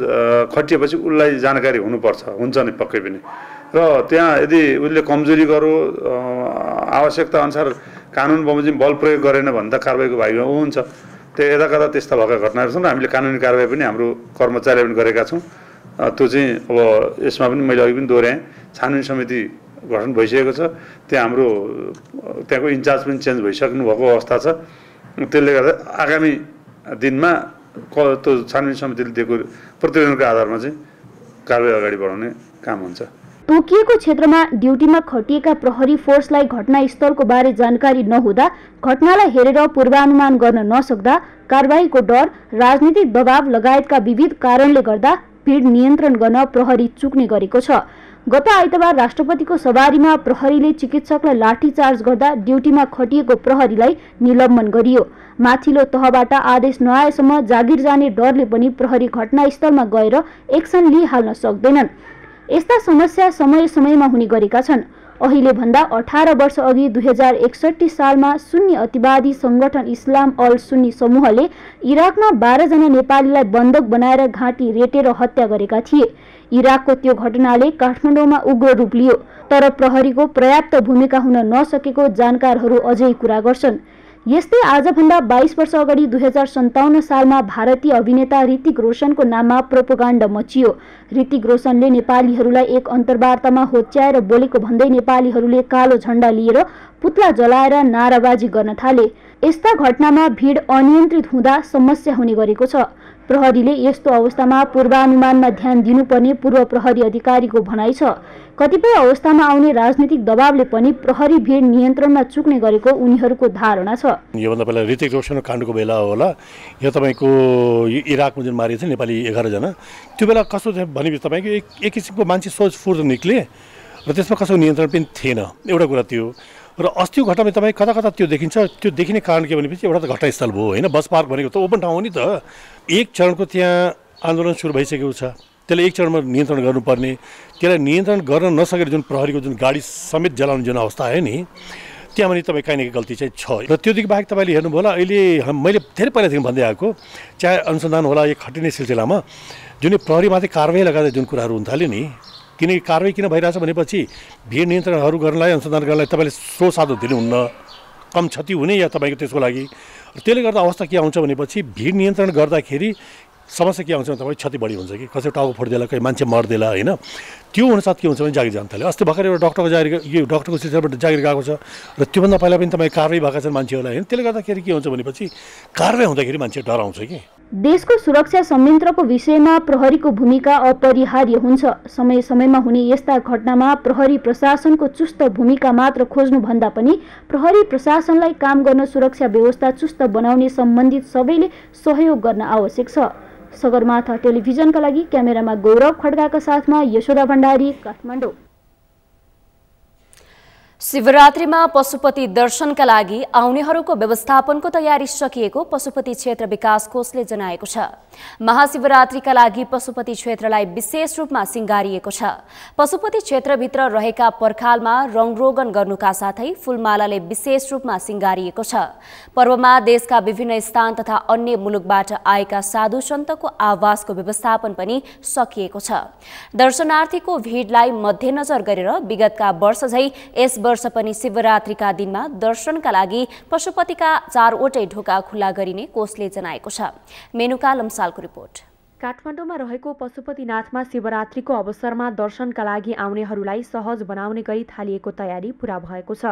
Speaker 22: खटिएपछि उसलाई जानकारी हुनुपर्छ, हुन्छ नि पक्कै पनि। र त्यहाँ यदि उसले कमजोरी गर्यो, आवश्यकता अनुसार कानुन बमोजिम बल प्रयोग गरेन भने त कारबाहीको भागमा ऊ हुन्छ। त्यो यता कता त्यस्ता भएका घटनाहरू छन् र हामीले कानुनी कारबाही पनि हाम्रो कर्मचारीले पनि गरेका छौँ। त्यो चाहिँ अब यसमा पनि मैले अघि पनि दोहोऱ्याएँ, छानबिन समिति गठन भइसकेको छ। त्यहाँ हाम्रो त्यहाँको इन्चार्ज पनि चेन्ज भइसक्नु भएको अवस्था छ। त्यसले गर्दा आगामी दिनमा त्यो छानबिन समितिले दिएको प्रतिवेदनको आधारमा चाहिँ कारबाही अगाडि बढाउने काम हुन्छ।
Speaker 21: तोकिएको क्षेत्रमा ड्युटीमा खटिएका प्रहरी फोर्सलाई घटनास्थलको बारे जानकारी नहुँदा, घटनालाई हेरेर पूर्वानुमान गर्न नसक्दा, कारबाहीको डर, राजनीतिक दबाव लगायतका विविध कारणले गर्दा भिड नियन्त्रण गर्न प्रहरी चुक्ने गरेको छ। गत आइतबार राष्ट्रपतिको सवारीमा प्रहरीले चिकित्सकलाई लाठीचार्ज गर्दा ड्युटीमा खटिएको प्रहरीलाई निलम्बन गरियो। माथिल्लो तहबाट आदेश नआएसम्म जागिर जाने डरले पनि प्रहरी घटनास्थलमा गएर एक्सन लिइहाल्न सक्दैनन्। यस्ता समस्या समय समयमा हुने गरेका छन्। अहिले भन्दा 18 वर्ष अघि 2061 सालमा सुन्नी अतिवादी संगठन इस्लाम अल सुन्नी समूहले इराकमा 12 जना नेपालीलाई बन्दक बनाएर घाँटी रेटेर हत्या गरेका थिए। इराकको त्यो घटनाले काठमाडौँमा उग्र रूप लियो, तर प्रहरीको पर्याप्त भूमिका हुन नसकेको जानकारहरू अझै कुरा गर्छन्। यस्तै आजभन्दा 22 वर्ष अगाडि 2057 सालमा भारतीय अभिनेता ऋतिक रोशनको नाममा प्रोपोगान्डा मचियो। ऋतिक रोशनले नेपालीहरूलाई एक अन्तर्वार्तामा होच्याएर बोलेको भन्दै नेपालीहरूले कालो झण्डा लिएर पुतला जलाएर नाराबाजी गर्न थाले। यस्ता घटनामा भिड अनियन्त्रित हुँदा समस्या हुने गरेको छ। प्रहरीले यस्तो अवस्थामा पूर्वानुमानमा ध्यान दिनुपर्ने पूर्व प्रहरी अधिकारीको भनाइ छ। कतिपय अवस्थामा आउने राजनीतिक दबावले पनि प्रहरी भिड नियन्त्रणमा चुक्ने गरेको उनीहरूको धारणा छ।
Speaker 23: योभन्दा पहिला ऋतिक रोशन काण्डको बेला होला, यो तपाईँको इराकमा जुन मारिएको थियो नेपाली 11 जना, त्यो बेला कस्तो थियो भनेपछि तपाईँको एक किसिमको मान्छे सोच फुर्त निक्ले र त्यसमा कसैको नियन्त्रण पनि थिएन, एउटा कुरा त्यो। र अस्तिको घटनामा तपाईँ कता कता त्यो देखिन्छ। त्यो देखिने कारण के भनेपछि एउटा त घटनास्थल भयो होइन, बस पार्क भनेको त ओपन ठाउँ हो नि त। एक चरणको त्यहाँ आन्दोलन सुरु भइसकेको छ, त्यसले एक चरणमा नियन्त्रण गर्नुपर्ने, त्यसलाई नियन्त्रण गर्न नसकेर जुन प्रहरीको जुन गाडी समेत जलाउने जुन अवस्था आयो नि, त्यहाँ पनि तपाईँ काहीँ न काहीँ गल्ती चाहिँ छ। र त्योदेखि बाहेक तपाईँले हेर्नुभयो होला, अहिले मैले धेरै पहिलादेखि भन्दै आएको, चाहे अनुसन्धान होला यो खटिने सिलसिलामा जुन प्रहरीमाथि कारबाही लगाएर जुन कुराहरू हुन थाल्यो नि, किनकि कारबाही किन भइरहेछ भनेपछि भिड नियन्त्रणहरू गर्नलाई, अनुसन्धान गर्नलाई तपाईँले स्रोत साधन दिनुहुन्न, कम क्षति हुने या तपाईँको त्यसको लागि। त्यसले गर्दा अवस्था के आउँछ भनेपछि भिड नियन्त्रण गर्दाखेरि समस्या के आउँछ भने तपाईँ क्षति बढी हुन्छ कि कसै टाउको फुट्देला, कोही मान्छे मर्देला होइन। त्यो हुनसाथ के हुन्छ भने जागिर जान थाल्यो। अस्ति भर्खर एउटा डक्टरको जागिर, यो डक्टरको सिलसिलाबाट जागिर गएको छ र त्योभन्दा पहिला पनि तपाईँ कारबाही भएका छन् मान्छेहरूलाई होइन। त्यसले गर्दाखेरि के हुन्छ भनेपछि कारबाही हुँदाखेरि मान्छे डराउँछ कि।
Speaker 21: देशको सुरक्षा संयन्त्रको विषयमा प्रहरीको भूमिका अपरिहार्य हुन्छ। समय समयमा हुने यस्ता घटनामा प्रहरी प्रशासनको चुस्त भूमिका मात्र खोज्नु भन्दा पनि प्रहरी प्रशासनलाई काम गर्न सुरक्षा व्यवस्था चुस्त बनाउने सम्बन्धित सबैले सहयोग गर्न आवश्यक छ। सगरमाथा टेलिभिजनका लागि क्यामेरामा गौरव खड्गाका साथमा यशोदा भण्डारी, काठमाडौँ।
Speaker 2: शिवरात्रिमा पशुपति दर्शनका लागि आउनेहरूको व्यवस्थापनको तयारी सकिएको पशुपति क्षेत्र विकास कोषले जनाएको छ। महाशिवरात्रिका लागि पशुपति क्षेत्रलाई विशेष रूपमा सिंगारिएको छ। पशुपति क्षेत्रभित्र रहेका पर्खालमा रङरोगन गर्नुका साथै फूलमालाले विशेष रूपमा सिंगारिएको छ। पर्वमा देशका विभिन्न स्थान तथा अन्य मुलुकबाट आएका साधु सन्तको आवासको व्यवस्थापन पनि सकिएको छ। दर्शनार्थीको भिडलाई मध्यनजर गरेर विगतका वर्ष झै यस वर्ष पनि शिवरात्रिका दिनमा दर्शनका लागि पशुपतिका 4वटै ढोका खुल्ला गरिने कोषले जनाएको छ। मेनुका लम्सालको रिपोर्ट।
Speaker 15: काठमाडौँमा रहेको पशुपतिनाथमा शिवरात्रिको अवसरमा दर्शनका लागि आउनेहरूलाई सहज बनाउने गरी थालिएको तयारी पूरा भएको छ।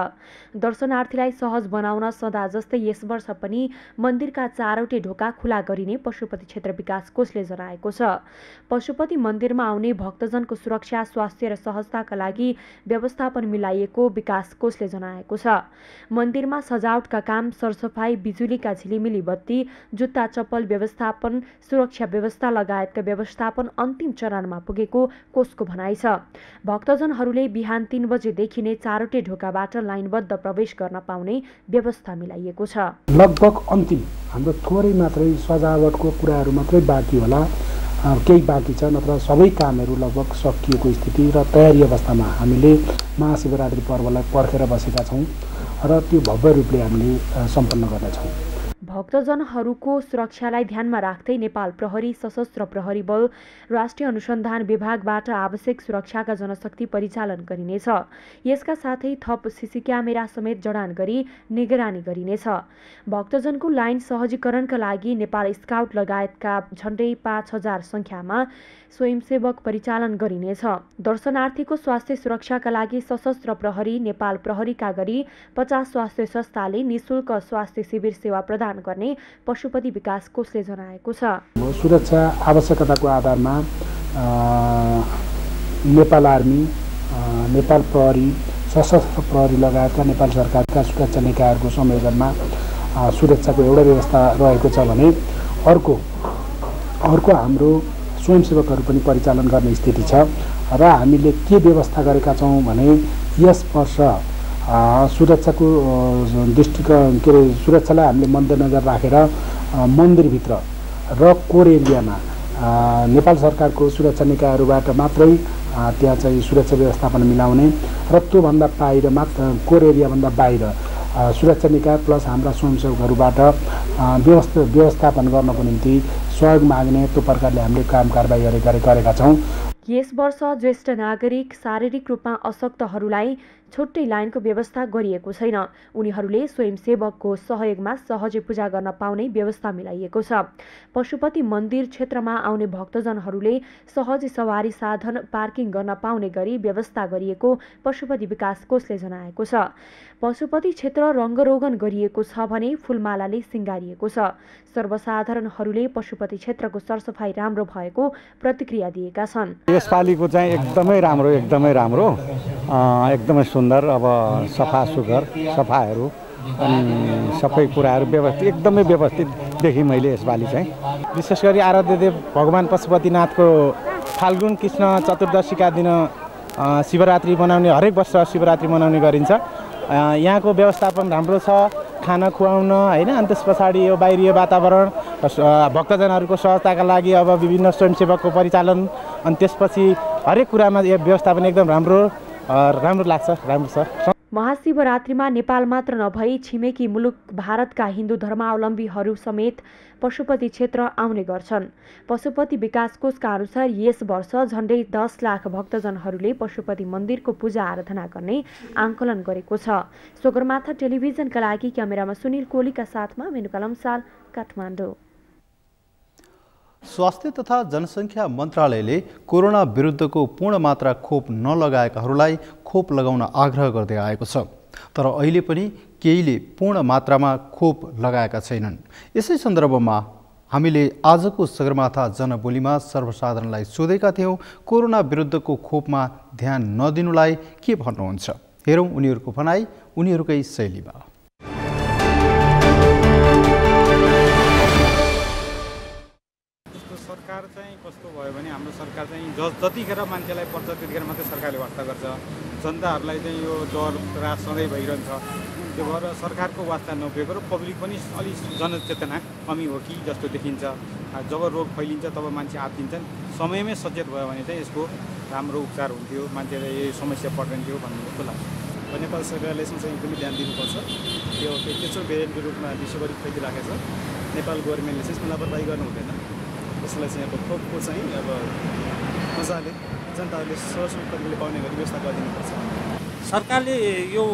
Speaker 15: दर्शनार्थीलाई सहज बनाउन सदा जस्तै यस वर्ष पनि मन्दिरका 4वटै ढोका खुला गरिने पशुपति क्षेत्र विकास कोषले जनाएको छ। पशुपति मन्दिरमा आउने भक्तजनको सुरक्षा, स्वास्थ्य र सहजताका लागि व्यवस्थापन मिलाइएको विकास कोषले जनाएको छ। मन्दिरमा सजावटका काम, सरसफाई, बिजुलीका झिलिमिली बत्ती, जुत्ता चप्पल व्यवस्थापन, सुरक्षा व्यवस्था लगायतका व्यवस्थापन अन्तिम चरणमा पुगेको कोषको भनाइ छ। भक्तजनहरूले बिहान 3 बजेदेखि नै 4वटै ढोकाबाट लाइनबद्ध प्रवेश गर्न पाउने व्यवस्था मिलाइएको छ।
Speaker 1: लगभग अन्तिम हाम्रो थोरै मात्रै सजावटको कुराहरू मात्रै बाँकी होला, केही बाँकी छ, नत्र सबै कामहरू लगभग सकिएको स्थिति र तयारी अवस्थामा हामीले महाशिवरात्रि पर्वलाई पर्खेर बसेका छौँ र त्यो भव्य रूपले हामीले सम्पन्न गर्नेछौँ।
Speaker 15: भक्तजनहरूको सुरक्षालाई ध्यानमा राख्दै नेपाल प्रहरी, सशस्त्र प्रहरी बल, राष्ट्रिय अनुसन्धान विभागबाट आवश्यक सुरक्षाका जनशक्ति परिचालन गरिनेछ। यसका साथै थप सीसी क्यामेरा समेत जडान गरी निगरानी गरिनेछ। भक्तजनको लाइन सहजीकरणका लागि नेपाल स्काउट लगायतका झण्डै 5000 सङ्ख्यामा स्वयंसेवक परिचालन गरिनेछ। दर्शनार्थीको स्वास्थ्य सुरक्षाका लागि सशस्त्र प्रहरी, नेपाल प्रहरीका गरी 50 स्वास्थ्य संस्थाले निःशुल्क स्वास्थ्य शिविर सेवा प्रदान गर्ने पशुपति विकास कोषले जनाएको छ।
Speaker 1: सुरक्षा आवश्यकताको आधारमा नेपाल आर्मी, नेपाल प्रहरी, सशस्त्र प्रहरी लगायतका नेपाल सरकारका सुरक्षा निकायहरूको संयोजनमा सुरक्षाको एउटा व्यवस्था रहेको छ भने अर्को हाम्रो स्वयंसेवकहरू पनि परिचालन गर्ने स्थिति छ। र हामीले के व्यवस्था गरेका छौँ भने यस वर्ष सुरक्षाको दृष्टिकोण सुरक्षालाई हामीले मध्यनजर राखेर मन्दिरभित्र र कोर एरियामा नेपाल सरकारको सुरक्षा निकायहरूबाट मात्रै त्यहाँ चाहिँ सुरक्षा व्यवस्थापन मिलाउने र त्योभन्दा बाहिर मात्र कोर एरियाभन्दा बाहिर सुरक्षा निकाय प्लस हाम्रा स्वयंसेवकहरूबाट व्यवस्थापन गर्नको निम्ति सहयोग माग्ने त्यो प्रकारले हामीले काम कारबाही गरेका छौँ।
Speaker 15: यस वर्ष ज्येष्ठ नागरिक, शारीरिक रूपमा अशक्तहरूलाई छुट्टै लाइनको व्यवस्था गरिएको छैन। उनीहरूले स्वयंसेवकको सहयोगमा सहजै पूजा गर्न पाउने व्यवस्था मिलाइएको छ। पशुपति मन्दिर क्षेत्रमा आउने भक्तजनहरूले सहजै सवारी साधन, पार्किङ गर्न पाउने गरी व्यवस्था गरिएको पशुपति विकास कोषले जनाएको छ। पशुपति क्षेत्र रङ्गरोगन गरिएको छ भने फूलमालाले सिंगारिएको छ। सर्वसाधारणहरूले पशुपति क्षेत्रको सरसफाई राम्रो भएको प्रतिक्रिया दिएका छन्।
Speaker 3: यसपालिको चाहिँ एकदमै राम्रो, एकदमै सुन्दर, अब सफाहरू अनि सबै कुराहरू व्यवस्थित, एकदमै व्यवस्थित देखेँ मैले यसपालि चाहिँ।
Speaker 4: विशेष गरी आराध्य देव भगवान् पशुपतिनाथको फाल्गुन कृष्ण चतुर्दशीका दिन शिवरात्रि मनाउने, हरेक वर्ष शिवरात्रि मनाउने गरिन्छ। यहाँको व्यवस्थापन राम्रो छ, खाना खुवाउन हैन, अनि त्यस पछाडि यो बाहिरीय वातावरण, भक्तजनहरूको सहजताका लागि अब विभिन्न स्वयंसेवकको परिचालन, अनि त्यसपछि हरेक कुरामा यो व्यवस्थापन एकदम राम्रो लाग्छ, राम्रो छ।
Speaker 15: महाशिवरात्रिमा नेपाल मात्र नभई छिमेकी मुलुक भारतका हिन्दू धर्मावलम्बीहरू समेत पशुपति क्षेत्र आउने गर्छन्। पशुपति विकास कोषका अनुसार यस वर्ष झण्डै 10 लाख भक्तजनहरूले पशुपति मन्दिरको पूजा आराधना गर्ने आंकलन गरेको छ। सगरमाथा टेलिभिजनका लागि क्यामेरामा सुनिल कोलीका साथमा मेनुका लम्साल, काठमाडौँ।
Speaker 24: स्वास्थ्य तथा जनसङ्ख्या मन्त्रालयले कोरोना विरुद्धको पूर्ण मात्रा खोप नलगाएकाहरूलाई खोप लगाउन आग्रह गर्दै आएको छ। तर अहिले पनि केहीले पूर्ण मात्रामा खोप लगाएका छैनन्। यसै सन्दर्भमा हामीले आजको सगरमाथा जनबोलीमा सर्वसाधारणलाई सोधेका थियौँ, कोरोना विरुद्धको खोपमा ध्यान नदिनुलाई के भन्नुहुन्छ? हेरौँ उनीहरूको भनाइ उनीहरूकै शैलीमा।
Speaker 25: सरकार चाहिँ कस्तो भयो भने हाम्रो सरकार
Speaker 20: सरकार चाहिँ जतिखेर मान्छेलाई पर्छ त्यतिखेर मात्रै सरकारले वास्ता गर्छ। जनताहरूलाई चाहिँ यो डर त्रास सधैँ भइरहन्छ। त्यो भएर सरकारको वास्ता नपुगेको र पब्लिक पनि अलिक जनचेतना कमी हो कि जस्तो देखिन्छ। जब रोग फैलिन्छ तब मान्छे आत्तिन्छन्। समयमै सचेत भयो भने चाहिँ यसको राम्रो उपचार हुन्थ्यो, मान्छेलाई यही समस्या पर्दैन भन्ने जस्तो लाग्छ।
Speaker 5: नेपाल सरकारले यसमा चाहिँ एकदमै ध्यान दिनुपर्छ। यो तेस्रो भेरिएन्टको रूपमा विश्वभरि फैलिराखेको छ। नेपाल गभर्मेन्टले चाहिँ यसमा लापरवाही गर्नु हुँदैन। यसलाई चाहिँ अब खोपको चाहिँ अब मजाले जनताहरूले सहज तरिकाले पाउने गरी व्यवस्था गरिदिनुपर्छ।
Speaker 6: सरकारले यो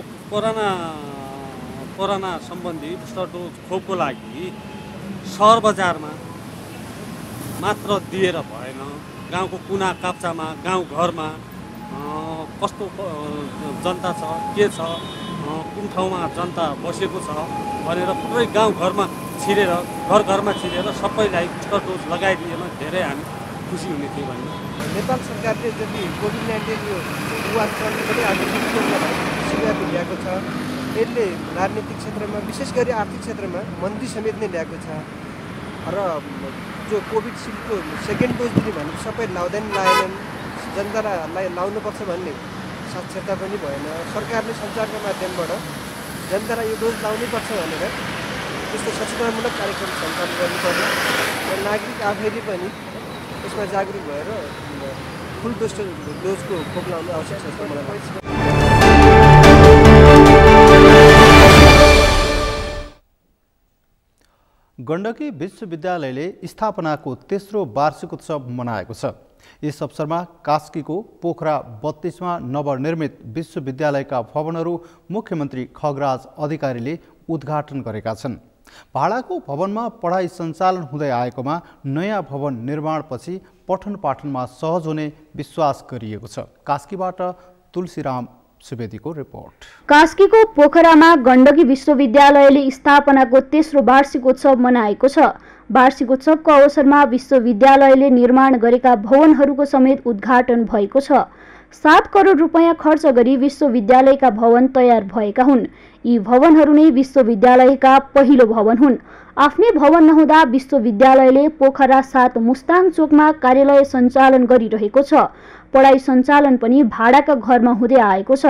Speaker 6: कोरोना सम्बन्धी बुस्टर डोज खोपको लागि सहर बजारमा मात्र दिएर भएन। गाउँको कुना काप्चामा गाउँघरमा कस्तो जनता छ, के छ, कुन ठाउँमा जनता बसेको छ भनेर पुरै गाउँघरमा छिरेर घरमा छिरेर सबैलाई बुस्टर डोज लगाइदिएमा धेरै हामी खुसी हुने थियो भन्ने।
Speaker 7: नेपाल सरकारले जति कोभिड-19 यो युवा चल्ने पनि आज सुविधा ल्याएको छ। यसले राजनीतिक क्षेत्रमा विशेष गरी आर्थिक क्षेत्रमा मन्दी समेत नै ल्याएको छ। र जो कोभिडसिल्डको सेकेन्ड डोज दिने भनेको सबै लाएनन्, जनतालाई लाउनुपर्छ भन्ने साक्षरता पनि भएन। सरकारले सञ्चारको माध्यमबाट जनतालाई यो डोज लाउनुपर्छ भनेर त्यस्तो सचेतनामूलक कार्यक्रम सञ्चालन गर्नुपर्छ र नागरिक आफैले पनि यसमा जागरुक भएर फुल डोजको खोप लाउनु आवश्यक छ जस्तो मलाई लाग्छ।
Speaker 24: गण्डकी विश्वविद्यालयले स्थापनाको तेस्रो वार्षिकोत्सव मनाएको छ। यस अवसरमा कास्कीको पोखरा 32मा नवनिर्मित विश्वविद्यालयका भवनहरू मुख्यमन्त्री खगराज अधिकारीले उद्घाटन गरेका छन्। भाडाको भवनमा पढाइ सञ्चालन हुँदै आएकोमा नयाँ भवन निर्माणपछि पठन पाठनमा सहज हुने विश्वास गरिएको छ। कास्कीबाट तुलसीराम सुवेदीको रिपोर्ट।
Speaker 21: कास्कीको पोखरामा गण्डकी विश्वविद्यालयले स्थापनाको तेस्रो वार्षिकोत्सव मनाएको छ। वार्षिकोत्सवको अवसरमा विश्वविद्यालयले निर्माण गरेका भवनहरूको समेत उद्घाटन भएको छ। 7 करोड रुपैयाँ खर्च गरी विश्वविद्यालयका भवन तयार भएका हुन्। यी भवनहरू नै विश्वविद्यालयका पहिलो भवन हुन्। आफ्नै भवन नहुँदा विश्वविद्यालयले पोखरा 7 मुस्ताङ चोकमा कार्यालय सञ्चालन गरिरहेको छ। पढाइ सञ्चालन पनि भाडाका घरमा हुँदै आएको छ।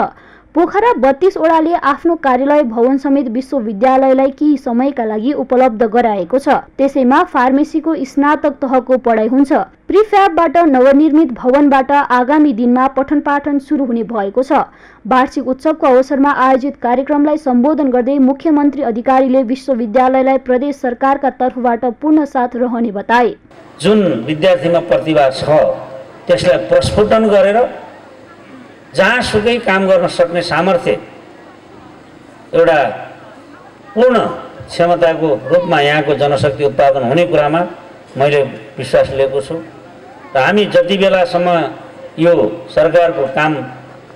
Speaker 21: पोखरा 32 वडाले आफ्नो कार्यालय भवन समेत विश्वविद्यालयलाई केही समयका लागि उपलब्ध गराएको छ। त्यसैमा फार्मेसीको स्नातक तहको पढाइ हुन्छ। प्रिफ्याबबाट नवनिर्मित भवनबाट आगामी दिनमा पठन पाठन सुरु हुने भएको छ। वार्षिक उत्सवको अवसरमा आयोजित कार्यक्रमलाई सम्बोधन गर्दै मुख्यमन्त्री अधिकारीले विश्वविद्यालयलाई प्रदेश सरकारका तर्फबाट पूर्ण साथ रहने बताए।
Speaker 8: जुन विद्यार्थीमा प्रतिभा छ त्यसलाई प्रस्फुटन गरेर जहाँसुकै काम गर्न सक्ने सामर्थ्य एउटा पूर्ण क्षमताको रूपमा यहाँको जनशक्ति उत्पादन हुने कुरामा मैले विश्वास लिएको छु र हामी जति बेलासम्म यो सरकारको काम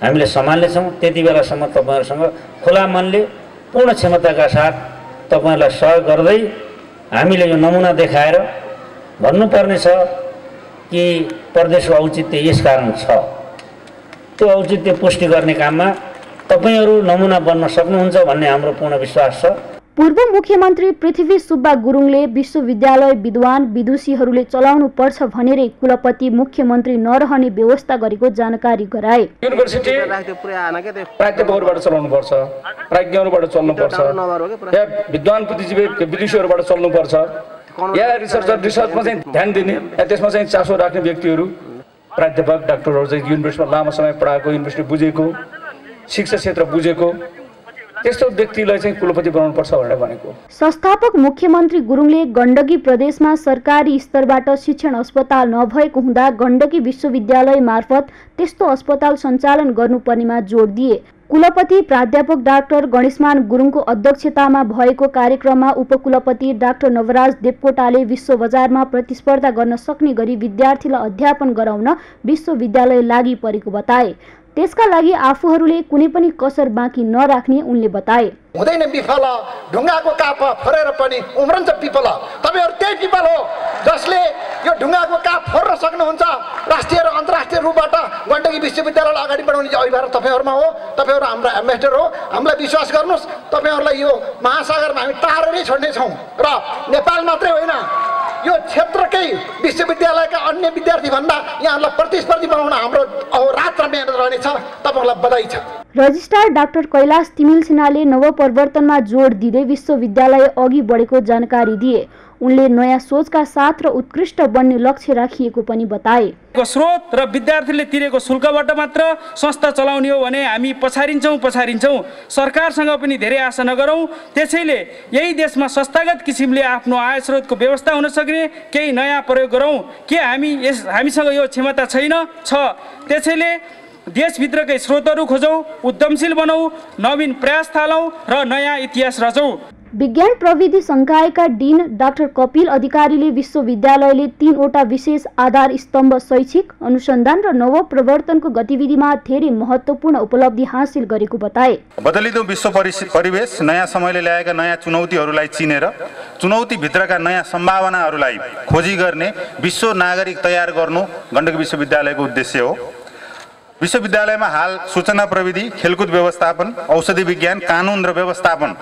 Speaker 8: हामीले सम्हाल्नेछौँ त्यति बेलासम्म तपाईहरुसँग खुला मनले पूर्ण क्षमताका साथ तपाईहरुलाई सहयोग गर्दै हामीले यो नमुना देखाएर भन्नुपर्ने छ कि प्रदेशको औचित्य यस कारण छ। त्यो औचित्य पुष्टि गर्ने काममा तपाईहरु नमुना बन्न सक्नुहुन्छ भन्ने हाम्रो पूर्ण विश्वास छ।
Speaker 21: पूर्व मुख्यमन्त्री पृथ्वी सुब्बा गुरुङले विश्वविद्यालय विद्वान विदुषीहरूले चलाउनु पर्छ भनेरै कुलपति मुख्यमन्त्री नरहने व्यवस्था गरेको जानकारी गराए।
Speaker 25: युनिभर्सिटी प्राध्यापकहरुबाट चलाउनु पर्छ, प्राज्ञहरुबाट चल्नु पर्छ, या विद्वान बुद्धिजीवी विदुषीहरुबाट चल्नु पर्छ, या रिसर्चमा चाहिँ ध्यान दिने या त्यसमा चाहिँ चासो राख्ने व्यक्तिहरु प्राध्यापक डाक्टरहरु चाहिँ युनिभर्सिटीमा लामो समय पढाएको, युनिभर्सिटी बुझेको, शिक्षा क्षेत्र बुझेको त्यस्तो व्यक्तिलाई चाहिँ कुलपति बनाउनु पर्छ भनेर भनेको।
Speaker 21: संस्थापक मुख्यमन्त्री गुरुङले गण्डकी प्रदेशमा सरकारी स्तरबाट शिक्षण अस्पताल नभएको हुँदा गण्डकी विश्वविद्यालय मार्फत त्यस्तो अस्पताल सञ्चालन गर्नुपर्नेमा जोड दिए। कुलपति प्राध्यापक डाक्टर गणेशमान गुरुङको अध्यक्षतामा भएको कार्यक्रममा उपकुलपति डाक्टर नवराज देवकोटाले विश्व बजारमा प्रतिस्पर्धा गर्न सक्ने गरी विद्यार्थीलाई अध्यापन गराउन विश्वविद्यालय लागि परेको बताए। त्यसका लागि आफूहरूले कुनै पनि कसर बाँकी नराख्ने उनले बताए।
Speaker 26: हुँदैन विफल, ढुङ्गाको काप फोरेर पनि उम्रन्छ पिपल। तपाईहरु त्यही पिपल हो जसले यो ढुङ्गाको काप फोर्न सक्नुहुन्छ। राष्ट्रिय र अन्तर्राष्ट्रिय रूपबाट गण्डकी विश्वविद्यालयलाई अगाडि बढाउने अभिभावक तपाईहरुमा हो। तपाईहरु हाम्रा एम्बेसडर हो। हामीलाई विश्वास गर्नुस्, तपाईहरुलाई यो महासागरमा हामी टारेरै छोड्ने छौं। र नेपाल मात्रै होइन, यो क्षेत्रकै विश्वविद्यालयका अन्य विद्यार्थीभन्दा यहाँहरूलाई प्रतिस्पर्धी बनाउन हाम्रो रात र मेहनत रहनेछ। तपाईँहरूलाई बधाई छ।
Speaker 21: रजिस्ट्रार डाक्टर कैलाश तिमिल सिन्हाले नवपरिवर्तनमा जोड दिँदै विश्वविद्यालय अघि बढेको जानकारी दिए। उनले नयाँ सोचका साथ र उत्कृष्ट बन्ने लक्ष्य राखिएको पनि बताए।
Speaker 9: स्रोत र विद्यार्थीले तिरेको शुल्कबाट मात्र संस्था चलाउने हो भने हामी पछारिन्छौँ। सरकारसँग पनि धेरै आशा नगरौँ। त्यसैले यही देशमा संस्थागत किसिमले आफ्नो आय स्रोतको व्यवस्था हुन सक्ने केही नयाँ प्रयोग गरौँ। के हामीसँग यो क्षमता छैन? छ। त्यसैले देशभित्रकै स्रोतहरू खोजौँ, उद्यमशील बनाऊ, नवीन प्रयास थालौँ र नयाँ इतिहास रचौँ।
Speaker 21: विज्ञान प्रविधि संकायका डिन डाक्टर कपिल अधिकारीले विश्वविद्यालयले 3वटा विशेष आधार स्तम्भ शैक्षिक अनुसन्धान र नवप्रवर्तनको गतिविधिमा धेरै महत्त्वपूर्ण उपलब्धि हासिल गरेको बताए।
Speaker 10: बदलिँदो विश्व परिवेश, नयाँ समयले ल्याएका नयाँ चुनौतीहरूलाई चिनेर चुनौतीभित्रका नयाँ सम्भावनाहरूलाई खोजी गर्ने विश्व नागरिक तयार गर्नु गण्डकी विश्वविद्यालयको उद्देश्य हो। विश्वविद्यालयमा हाल सूचना प्रविधि, खेलकुद व्यवस्थापन, औषधि विज्ञान, कानुन र व्यवस्थापन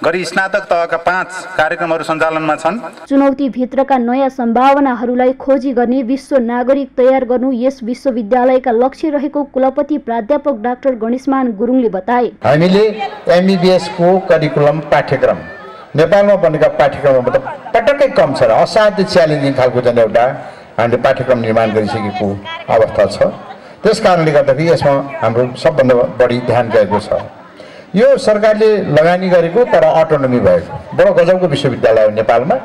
Speaker 10: गरी स्नातक तहका 5 कार्यक्रमहरू सञ्चालनमा छन्।
Speaker 21: चुनौतीभित्रका नयाँ सम्भावनाहरूलाई खोजी गर्ने विश्व नागरिक तयार गर्नु यस विश्वविद्यालयका लक्ष्य रहेको कुलपति प्राध्यापक डाक्टर गणेशमान गुरुङले बताए।
Speaker 26: हामीले MBBS को करिकुलम पाठ्यक्रम नेपालमा बनेका पाठ्यक्रममा त पटक्कै कम छ र असाध्य च्यालेन्जिङ खालको चाहिँ एउटा हामीले पाठ्यक्रम निर्माण गरिसकेको अवस्था छ। त्यस कारणले गर्दाखेरि यसमा हाम्रो सबभन्दा बढी ध्यान गएको छ। यो सरकारले लगानी गरेको तर अटोनोमी भएको बडो गजबको विश्वविद्यालय हो नेपालमा।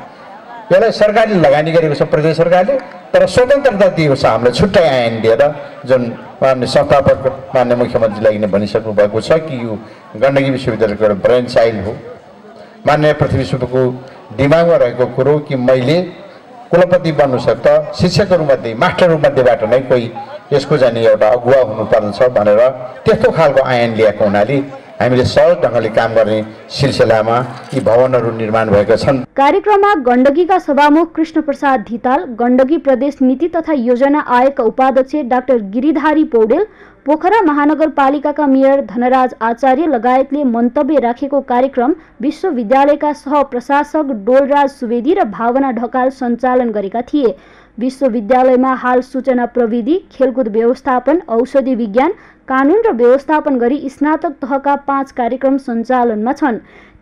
Speaker 26: यसलाई सरकारले लगानी गरेको छ, प्रदेश सरकारले, तर स्वतन्त्रता दिएको छ हामीलाई छुट्टै ऐन दिएर। जुन मान्य संस्थापक मान्य मुख्यमन्त्रीलाई नै भनिसक्नु भएको छ कि यो गण्डकी विश्वविद्यालयको एउटा ब्रेन चाइल्ड हो। मान्य पृथ्वी सुब्बाको दिमागमा रहेको कुरो कि मैले कुलपति बन्नु सक्दा शिक्षकहरूमध्ये मास्टरहरूमध्येबाट नै कोही यसको जाने एउटा अगुवा हुनुपर्छ भनेर त्यस्तो खालको ऐन ल्याएको हुनाले हामीले सहज ढङ्गले काम गर्ने सिलसिलामा यी भवनहरू निर्माण भएका छन्।
Speaker 21: कार्यक्रममा गण्डकीका सभामुख कृष्ण प्रसाद धिताल, गण्डकी प्रदेश नीति तथा योजना आयोगका उपाध्यक्ष डाक्टर गिरिधारी पौडेल, पोखरा महानगरपालिकाका मेयर धनराज आचार्य लगायतले मन्तव्य राखेको कार्यक्रम विश्वविद्यालयका सहप्रशासक डोलराज सुवेदी र भावना ढकाल सञ्चालन गरेका थिए। विश्वविद्यालयमा हाल सूचना प्रविधि, खेलकुद व्यवस्थापन, औषधि विज्ञान, कानुन र व्यवस्थापन गरी स्नातक तहका 5 कार्यक्रम सञ्चालनमा छन्।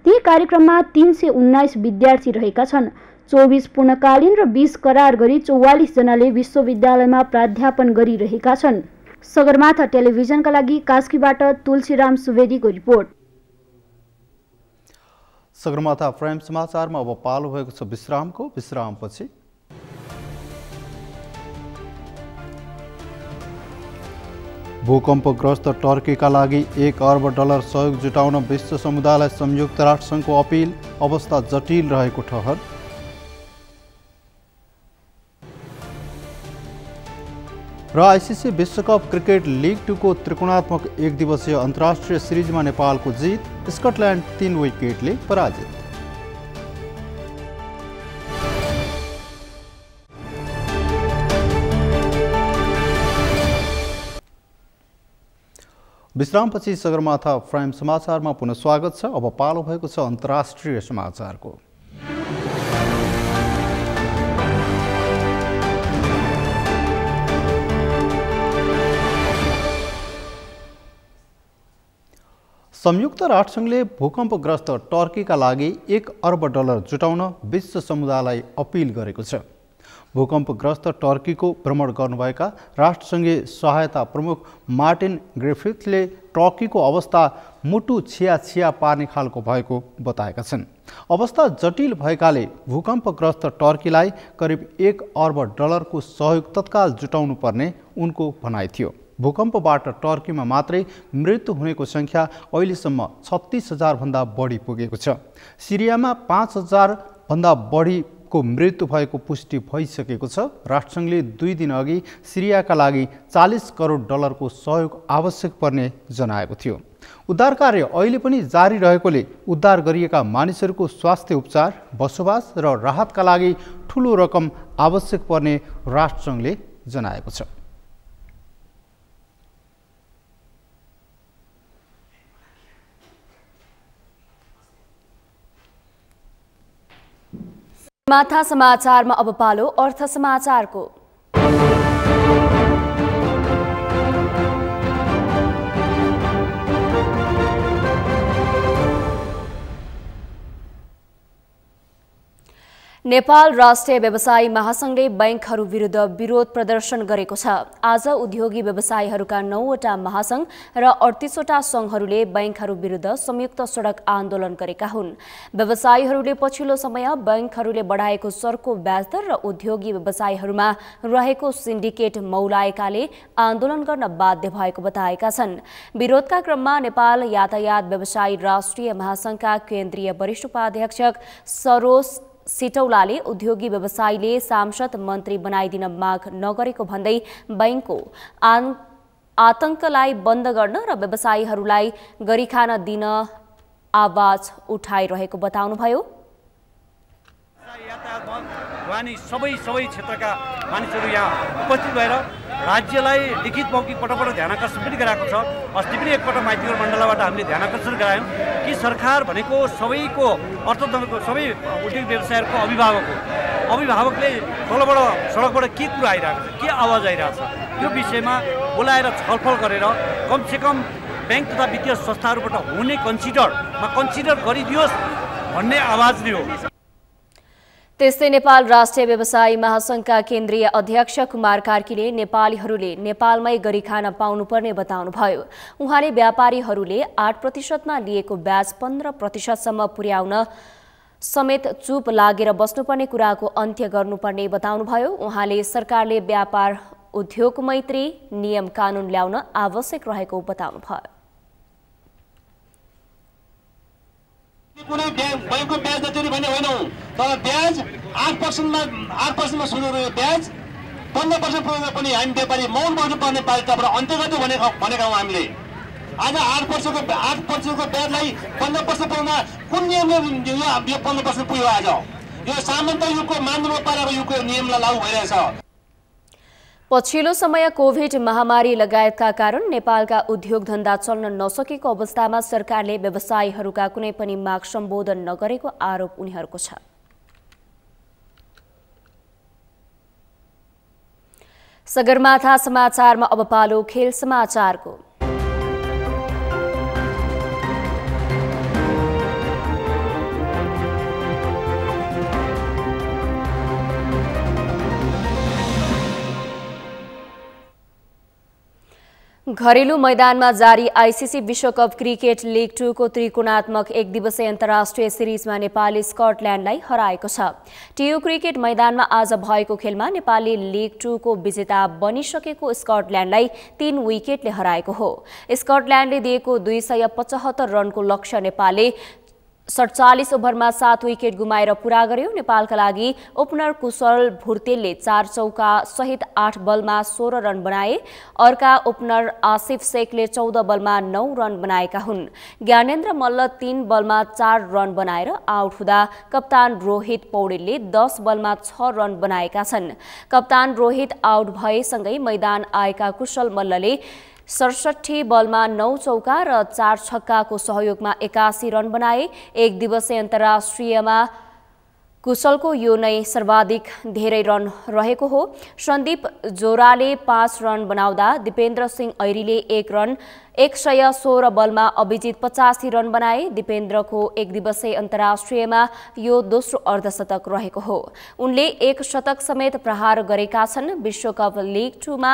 Speaker 21: ती कार्यक्रममा 319 विद्यार्थी रहेका छन्। 24 पूर्णकालीन र 20 करार गरी 44 जनाले विश्वविद्यालयमा प्राध्यापन गरिरहेका छन्। सगरमाथा टेलिभिजनका लागि कास्कीबाट तुलसीराम सुवेदीको रिपोर्ट।
Speaker 24: सगरमाथा प्राइम समाचारमा अब पालो भएको छ विश्रामको। विश्रामपछि भूकम्पग्रस्त टर्कीका लागि $1 अर्ब सहयोग जुटाउन विश्व समुदायलाई संयुक्त राष्ट्रसङ्घको अपिल, अवस्था जटिल रहेको ठहर। र आइसिसी विश्वकप क्रिकेट लिग 2 को त्रिकोणात्मक एकदिवसीय अन्तर्राष्ट्रिय सिरिजमा नेपालको जित, स्कटल्यान्ड 3 विकेटले पराजित। विश्रामपछि सगरमाथा प्राइम समाचारमा पुनः स्वागत छ। अब पालो भएको छ अन्तर्राष्ट्रिय समाचारको। संयुक्त राष्ट्रसङ्घले भूकम्पग्रस्त टर्कीका लागि $1 अर्ब जुटाउन विश्व समुदायलाई अपिल गरेको छ। भूकम्पग्रस्त टर्कीको भ्रमण गर्नुभएका राष्ट्रसङ्घीय सहायता प्रमुख मार्टिन ग्रिफिथले टर्कीको अवस्था मुटु छिया पार्ने खालको भएको बताएका छन्। अवस्था जटिल भएकाले भूकम्पग्रस्त टर्कीलाई करिब $1 अर्ब को सहयोग तत्काल जुटाउनु पर्ने उनको भनाइ थियो। भूकम्पबाट टर्कीमा मात्रै मृत्यु हुनेको सङ्ख्या अहिलेसम्म 36,000 भन्दा बढी पुगेको छ। सिरियामा 5,000 भन्दा बढीको मृत्यु भएको पुष्टि भइसकेको छ। राष्ट्रसङ्घले 2 दिन अघि सिरियाका लागि $40 करोड को सहयोग आवश्यक पर्ने जनाएको थियो। उद्धार कार्य अहिले पनि जारी रहेकोले उद्धार गरिएका मानिसहरूको स्वास्थ्य उपचार, बसोबास र राहतका लागि ठूलो रकम आवश्यक पर्ने राष्ट्रसङ्घले जनाएको छ।
Speaker 2: माथा समाचारमा अब पालो अर्थ समाचारको। नेपाल राष्ट्रिय व्यवसायी महासंघले बैंकहरू विरुद्ध विरोध प्रदर्शन गरेको छ। आज उद्योगी व्यवसायीहरूका 9वटा महासंघ र 38वटा संघहरूले बैंकहरू विरुद्ध संयुक्त सडक आन्दोलन गरेका हुन्। व्यवसायीहरूले पछिल्लो समय बैंकहरूले बढाएको सरको ब्याज दर र उद्योगी व्यवसायीहरूमा रहेको सिन्डिकेट मौलाएकाले आन्दोलन गर्न बाध्य भएको बताएका छन्। विरोधका क्रममा नेपाल यातायात व्यवसायी राष्ट्रिय महासंघका केन्द्रीय वरिष्ठ उपाध्यक्ष सरोज सिटौलाले उद्योगी व्यवसायीले सांसद मन्त्री बनाइदिन माग नगरेको भन्दै बैंकको आतंकलाई बन्द गर्न र व्यवसायीहरूलाई गरी खान दिन आवाज उठाइरहेको बताउनुभयो।
Speaker 6: सबै क्षेत्रका मानिसहरू यहाँ उपस्थित भएर राज्यलाई लिखित मौखिक पटक ध्यान आकर्षण पनि गराएको छ। अस्ति पनि एकपटक माइतीगढ मण्डलबाट हामीले ध्यान आकर्षण गरायौँ कि सरकार भनेको सबैको अर्थतन्त्रको सबै उद्योग व्यवसायहरूको अभिभावकले तलबाट सडकबाट के कुरा आइरहेको छ, के आवाज आइरहेको छ, त्यो विषयमा बोलाएर छलफल गरेर कमसेकम ब्याङ्क तथा वित्तीय संस्थाहरूबाट हुने कन्सिडर गरिदियोस् भन्ने आवाज नै हो।
Speaker 2: त्यस्तै नेपाल राष्ट्रिय व्यवसायी महासंघका केन्द्रीय अध्यक्ष कुमार कार्कीले नेपालीहरूले नेपालमै गरी खान पाउनुपर्ने बताउनुभयो। उहाँले व्यापारीहरूले 8% लिएको ब्याज 15% पुर्याउन समेत चुप लागेर बस्नुपर्ने कुराको अन्त्य गर्नुपर्ने बताउनुभयो। उहाँले सरकारले व्यापार उद्योग मैत्री नियम कानून ल्याउन आवश्यक रहेको बताउनुभयो।
Speaker 11: कुनै बैंकको ब्याज नतिर्ने भन्ने होइनौँ, तर ब्याज 8% सुरु रह्यो, ब्याज 15% पुर्याउँदा पनि हामी व्यापारी मौन बस्नुपर्ने बाध्यताबाट अन्त्य गर्छौँ भनेका हौँ हामीले। आज 8%को ब्याजलाई 15% पुर्याउन कुन नियमले यो 15% पुग्यो? आज यो सामन्त युगको मानव पाराको युगको नियमलाई लागू भइरहेछ।
Speaker 2: पछिल्लो समय कोभिड महामारी लगायतका कारण नेपालका उद्योग धन्दा चल्न नसकेको अवस्थामा सरकारले व्यवसायीहरूका कुनै पनि माग सम्बोधन नगरेको आरोप उनीहरूको छ। सगरमाथा समाचारमा अब पालो खेल समाचारको। घरेलु मैदानमा जारी आईसीसी विश्वकप क्रिकेट लीग 2 को त्रिकोणात्मक एक दिवसीय अन्तर्राष्ट्रिय सिरिजमा नेपालले स्कटल्यान्डलाई हराएको छ। टियु क्रिकेट मैदानमा आज भएको खेलमा नेपालले लीग 2 को विजेता बनिसकेको स्कटल्यान्डलाई 3 विकेटले हराएको हो। स्कटल्यान्डले दिएको 275 रनको लक्ष्य नेपालले 47 ओभरमा 7 विकेट गुमाएर पूरा गर्यो। नेपालका लागि ओपनर कुशल भुर्तेलले 4 चौका सहित 8 बलमा 16 रन बनाए। अर्का ओपनर आसिफ शेखले 14 बलमा 9 रन बनाएका हुन्। ज्ञानेन्द्र मल्ल 3 बलमा 4 रन बनाएर आउट हुँदा कप्तान रोहित पौडेलले 10 बलमा 6 रन बनाएका छन्। कप्तान रोहित आउट भएसँगै मैदान आएका कुशल मल्लले 67 बलमा 9 चौका र 4 छक्काको सहयोगमा 81 रन बनाए। एक दिवसीय अन्तर्राष्ट्रियमा कुशलको यो नै सर्वाधिक धेरै रन रहेको हो। सन्दीप जोराले 5 रन बनाउँदा दिपेन्द्र सिंह ऐरीले 1 रन 116 बलमा अभिजित 85 रन बनाए। दिपेन्द्रको एक दिवसीय अन्तर्राष्ट्रियमा यो दोस्रो अर्धशतक रहेको हो। उनले 1 शतक समेत प्रहार गरेका छन्। विश्वकप लीग 2 मा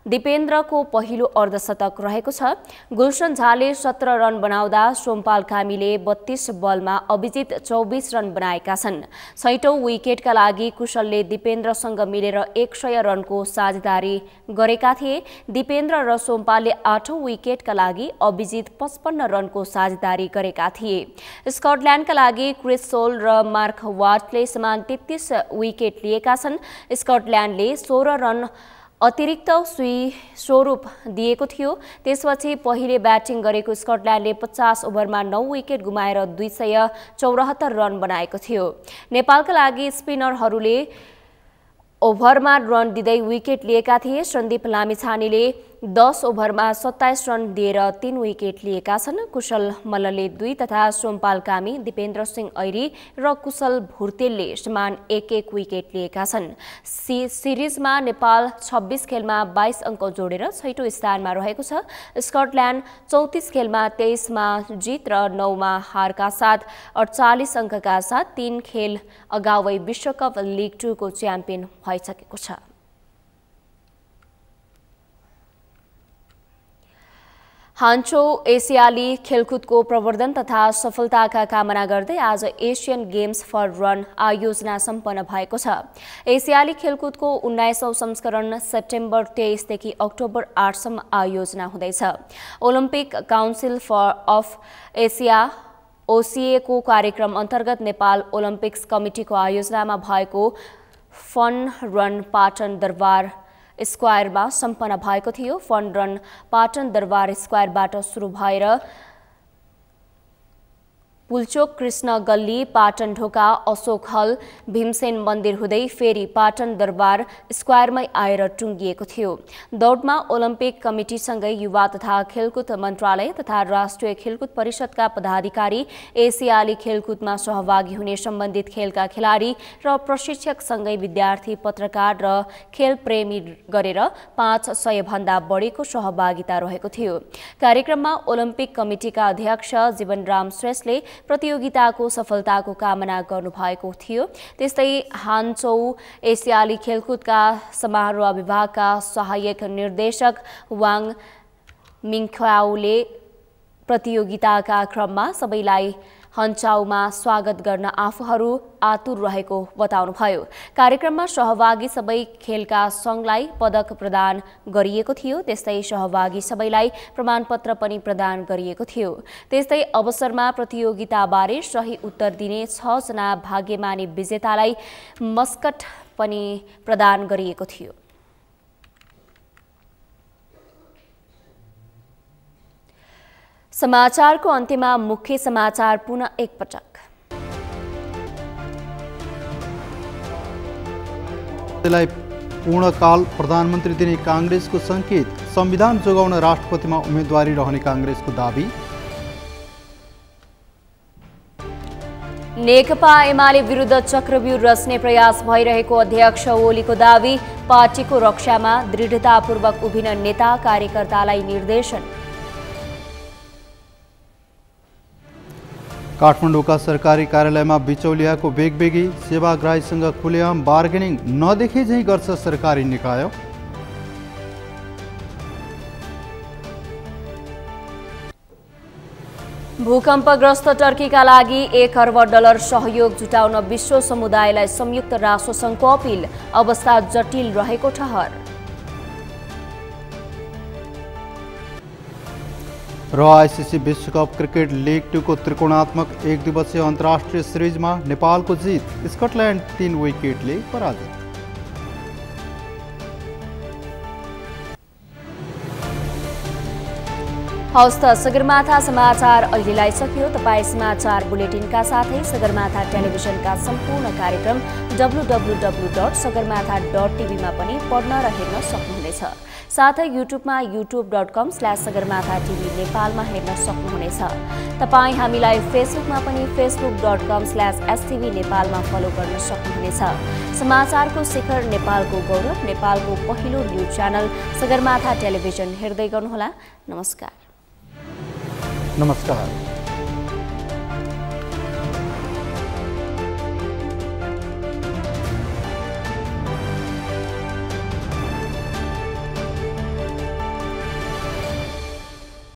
Speaker 2: दिपेन्द्रको पहिलो अर्धशतक रहेको छ। गुलशन झाले 17 रन बनाउँदा सोमपाल कामीले 32 बलमा अभिजित 24 रन बनाएका छन्। 6औं विकेटका लागि कुशलले दिपेन्द्रसँग मिलेर 100 रनको साझेदारी गरेका थिए। दिपेन्द्र र सोमपालले 8औं विकेटका लागि अभिजित 55 रनको साझेदारी गरेका थिए। स्कटल्यान्डका लागि क्रिस सोल र मार्क वार्टले समान 33 विकेट लिएका छन्। स्कटल्यान्डले 16 रन अतिरिक्त स्वरूप दिएको थियो। त्यसपछि पहिले ब्याटिङ गरेको स्कटल्यान्डले 50 ओभरमा 9 विकेट गुमाएर 274 रन बनाएको थियो। नेपालका लागि स्पिनरहरूले ओभरमा रन दिँदै विकेट लिएका थिए। सन्दीप लामिछानेले 10 ओभरमा 27 रन दिएर 3 विकेट लिएका छन्। कुशल मल्लले 2 तथा सोमपाल कामी, दिपेन्द्र सिंह ऐरी र कुशल भुर्तेलले समान 1-1 विकेट लिएका छन्। सिरिजमा नेपाल 26 खेलमा 22 अङ्क जोडेर 6औं स्थानमा रहेको छ। स्कटल्यान्ड 34 खेलमा 23 मा जित र 9 मा हारका साथ 48 अङ्कका साथ 3 खेल अगावै विश्वकप लिग 2 को च्याम्पियन भइसकेको छ। हान्चो एसियाली खेलकुदको प्रवर्धन तथा सफलताका कामना गर्दै आज एसियन गेम्स फर रन आयोजना सम्पन्न भएको छ। एसियाली खेलकुदको 19औं संस्करण सेप्टेम्बर 23 देखि अक्टोबर 8 सम्म आयोजना हुँदैछ। Olympic council of Asia OCA को कार्यक्रम अन्तर्गत नेपाल ओलम्पिक्स कमिटीको आयोजनामा भएको फन रन पाटन दरबार स्क्वायरमा सम्पन्न भएको थियो। फन रन पाटन दरबार स्क्वायरबाट सुरु भएर पुल्चोक कृष्ण गल्ली, पाटन ढोका, अशोक हल, भीमसेन मन्दिर हुँदै फेरि पाटन दरबार स्क्वायरमै आएर टुङ्गिएको थियो। दौडमा ओलम्पिक कमिटीसँगै युवा तथा खेलकुद मन्त्रालय तथा राष्ट्रिय खेलकुद परिषदका पदाधिकारी, एसियाली खेलकुदमा सहभागी हुने सम्बन्धित खेलका खेलाडी र प्रशिक्षकसँगै विद्यार्थी, पत्रकार र खेल प्रेमी गरेर 500 भन्दा बढीको सहभागिता रहेको थियो। कार्यक्रममा ओलम्पिक कमिटीका अध्यक्ष जीवनराम श्रेष्ठले प्रतियोगिताको सफलताको कामना गर्नुभएको थियो। त्यस्तै हान्चौ एसियाली खेलकुदका समारोह विभागका सहायक निर्देशक वाङ मिङख्याउले प्रतियोगिताका क्रममा सबैलाई हन्चाउमा स्वागत गर्न आफूहरू आतुर रहेको बताउनुभयो। कार्यक्रममा सहभागी सबै खेलका संघलाई पदक प्रदान गरिएको थियो। त्यस्तै सहभागी सबैलाई प्रमाणपत्र पनि प्रदान गरिएको थियो। त्यस्तै अवसरमा प्रतियोगिताबारे सही उत्तर दिने 6 जना भाग्यमानी विजेतालाई मस्कट पनि प्रदान गरिएको थियो। समाचारको अन्त्यमा मुख्य समाचार पुनः एकपटक।
Speaker 24: पूर्णकाल प्रधानमन्त्री दिने कांग्रेसको संकेत, संविधान जोगाउन राष्ट्रपतिमा उम्मेदवारी रहने कांग्रेसको दाबी।
Speaker 2: नेकपा एमाले विरुद्ध चक्रव्यूह रच्ने प्रयास भइरहेको अध्यक्ष ओलीको दावी, पार्टीको रक्षामा दृढतापूर्वक उभिन नेता कार्यकर्तालाई निर्देशन।
Speaker 24: काठमाडौँका सरकारी कार्यालयमा बिचौलियाको बेगबेगी, सेवाग्राहीसँग खुलेआम बार्गेनिङ नदेखे झैं गर्छ सरकारी निकाय।
Speaker 2: भूकम्पग्रस्त टर्कीका लागि $1 अर्ब सहयोग जुटाउन विश्व समुदायलाई संयुक्त राष्ट्रसङ्घको अपील, अवस्था जटिल रहेको ठहर।
Speaker 24: र आईसीसी विश्वकप क्रिकेट लिग 2 को त्रिकोणात्मक 1 दिवसीय अन्तर्राष्ट्रिय सिरिजमा नेपालको जित, स्कटल्यान्ड 3 विकेटले पराजित।
Speaker 2: हवस् त सगरमाथा समाचार अहिलेलाई सकियो। तपाईँ समाचार बुलेटिनका साथै सगरमाथा टेलिभिजनका सम्पूर्ण कार्यक्रम www.sagarmatha.tv मा पनि पढ्न र हेर्न सक्नुहुनेछ। साथै युट्युबमा youtube.com/sagarmatha.tv नेपालमा हेर्न सक्नुहुनेछ। तपाईँ हामीलाई फेसबुकमा पनि facebook.com/stv नेपालमा फलो गर्न सक्नुहुनेछ। समाचारको शिखर नेपालको गौरव, नेपालको पहिलो न्युज च्यानल सगरमाथा टेलिभिजन हेर्दै गर्नुहोला। नमस्कार।